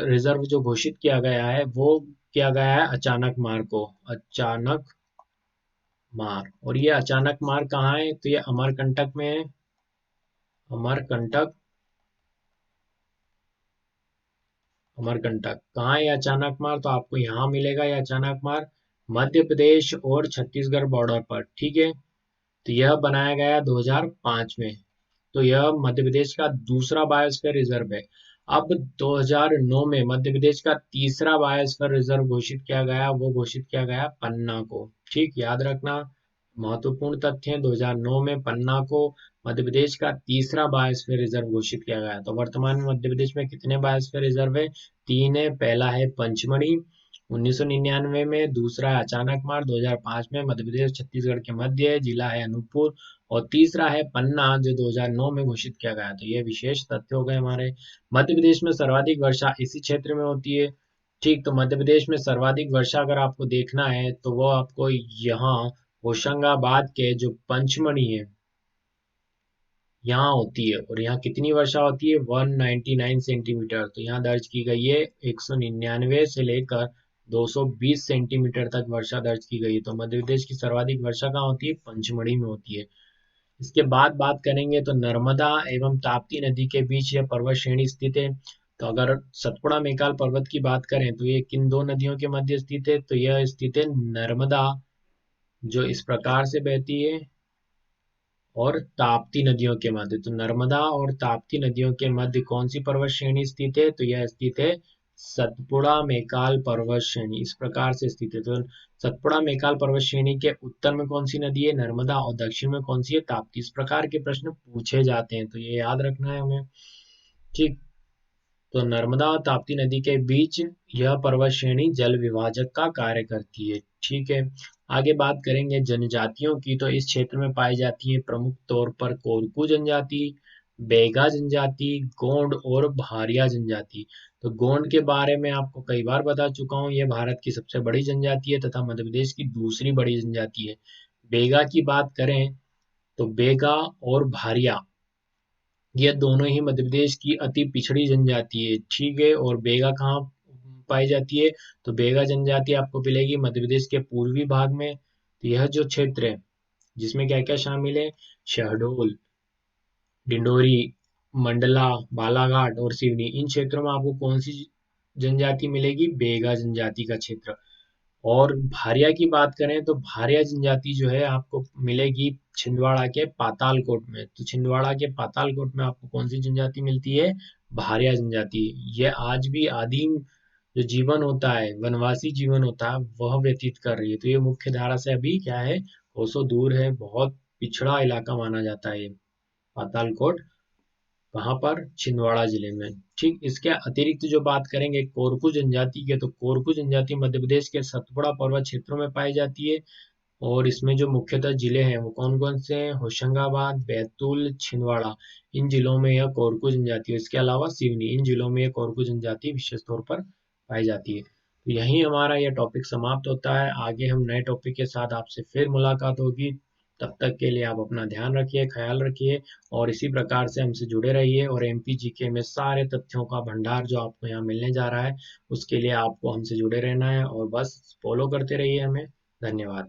रिजर्व जो घोषित किया गया है वो किया गया है अचानक मार को। अचानक मार। और ये अचानक मार कहाँ है? तो ये अमरकंटक में है। अमरकंटक। अमरकंटक कहाँ है? अचानक मार तो आपको यहाँ मिलेगा ये अचानक मार, मध्य प्रदेश और छत्तीसगढ़ बॉर्डर पर। ठीक है, तो यह बनाया गया 2005 में। तो यह मध्य प्रदेश का दूसरा बायोस्फीयर रिजर्व है। अब 2009 में मध्य प्रदेश का तीसरा बायोस्फीयर रिजर्व घोषित किया गया, वो घोषित किया गया पन्ना को। ठीक, याद रखना, महत्वपूर्ण तथ्य है, 2009 में पन्ना को मध्य प्रदेश का तीसरा बायोस्फीयर रिजर्व घोषित किया गया। तो वर्तमान में मध्य प्रदेश में कितने बायोस्फीयर रिजर्व है? 3 है। पहला है पंचमढ़ी 1999 में। दूसरा है अचानक मार 2005 में। मध्य प्रदेश छत्तीसगढ़ के मध्य है, जिला है अनूपपुर। और तीसरा है पन्ना, जो 2009 में घोषित किया गया। तो ये विशेष तथ्य हो गए हमारे। मध्य प्रदेश में सर्वाधिक वर्षा इसी क्षेत्र में होती है। ठीक, तो मध्य प्रदेश में सर्वाधिक वर्षा अगर आपको देखना है तो वो आपको यहाँ होशंगाबाद के जो पंचमढ़ी है यहाँ होती है। और यहाँ कितनी वर्षा होती है? 199 सेंटीमीटर। तो यहाँ दर्ज की गई है 199 से लेकर 220 सेंटीमीटर तक वर्षा दर्ज की गई है। तो मध्य प्रदेश की सर्वाधिक वर्षा कहाँ होती है? पंचमढ़ी में होती है। इसके बाद बात करेंगे तो नर्मदा एवं ताप्ती नदी के बीच यह पर्वत श्रेणी स्थित है। तो अगर सतपुड़ा मेकाल पर्वत की बात करें तो ये किन दो नदियों के मध्य स्थित है? तो यह स्थित है नर्मदा, जो इस प्रकार से बहती है, और ताप्ती नदियों के मध्य। तो नर्मदा और ताप्ती नदियों के मध्य कौन सी पर्वत श्रेणी स्थित है? तो यह स्थित है सतपुड़ा मेकाल पर्वत श्रेणी, इस प्रकार से स्थित है। तो सतपुड़ा मेकाल पर्वत श्रेणी के उत्तर में कौन सी नदी है? नर्मदा। और दक्षिण में कौन सी है? ताप्ती। इस प्रकार के प्रश्न पूछे जाते हैं, तो ये याद रखना है हमें। ठीक, तो नर्मदा और ताप्ती नदी के बीच यह पर्वत श्रेणी जल विभाजक का कार्य करती है। ठीक है, आगे बात करेंगे जनजातियों की। तो इस क्षेत्र में पाई जाती है प्रमुख तौर पर कोरकू जनजाति, बेगा जनजाति, गोंड और भारिया जनजाति। तो गोंड के बारे में आपको कई बार बता चुका हूँ, यह भारत की सबसे बड़ी जनजाति है तथा मध्य प्रदेश की दूसरी बड़ी जनजाति है। बेगा की बात करें तो बेगा और भारिया, ये दोनों ही मध्य प्रदेश की अति पिछड़ी जनजाति है। ठीक है, और बेगा कहाँ पाई जाती है? तो बेगा जनजाति आपको मिलेगी मध्य प्रदेश के पूर्वी भाग में। तो यह जो क्षेत्र है जिसमें क्या क्या शामिल है? शहडोल, डिंडोरी, मंडला, बालाघाट और सिवनी, इन क्षेत्रों में आपको कौन सी जनजाति मिलेगी? बेगा जनजाति का क्षेत्र। और भारिया की बात करें तो भारिया जनजाति जो है आपको मिलेगी छिंदवाड़ा के पातालकोट में। तो छिंदवाड़ा के पातालकोट में आपको कौन सी जनजाति मिलती है? भारिया जनजाति। यह आज भी आदिम जो जीवन होता है, वनवासी जीवन होता है, वह व्यतीत कर रही है। तो ये मुख्य धारा से अभी क्या है? कोसों दूर है, बहुत पिछड़ा इलाका माना जाता है ये पातालकोट। कहाँ पर? छिंदवाड़ा जिले में। ठीक, इसके अतिरिक्त जो बात करेंगे कोरकू जनजाति के, तो कोरकू जनजाति मध्य प्रदेश के सतपुड़ा पर्वत क्षेत्रों में पाई जाती है। और इसमें जो मुख्यतः जिले हैं वो कौन कौन से हैं? होशंगाबाद, बैतूल, छिंदवाड़ा, इन जिलों में यह कोरकू जनजाति है। इसके अलावा सिवनी, इन जिलों में यह कोरकू जनजाति विशेष तौर पर पाई जाती है। तो यहीं हमारा यह टॉपिक समाप्त होता है। आगे हम नए टॉपिक के साथ आपसे फिर मुलाकात होगी। तब तक के लिए आप अपना ध्यान रखिए, ख्याल रखिए, और इसी प्रकार से हमसे जुड़े रहिए। और एमपीजीके में सारे तथ्यों का भंडार जो आपको यहाँ मिलने जा रहा है, उसके लिए आपको हमसे जुड़े रहना है और बस फॉलो करते रहिए हमें। धन्यवाद।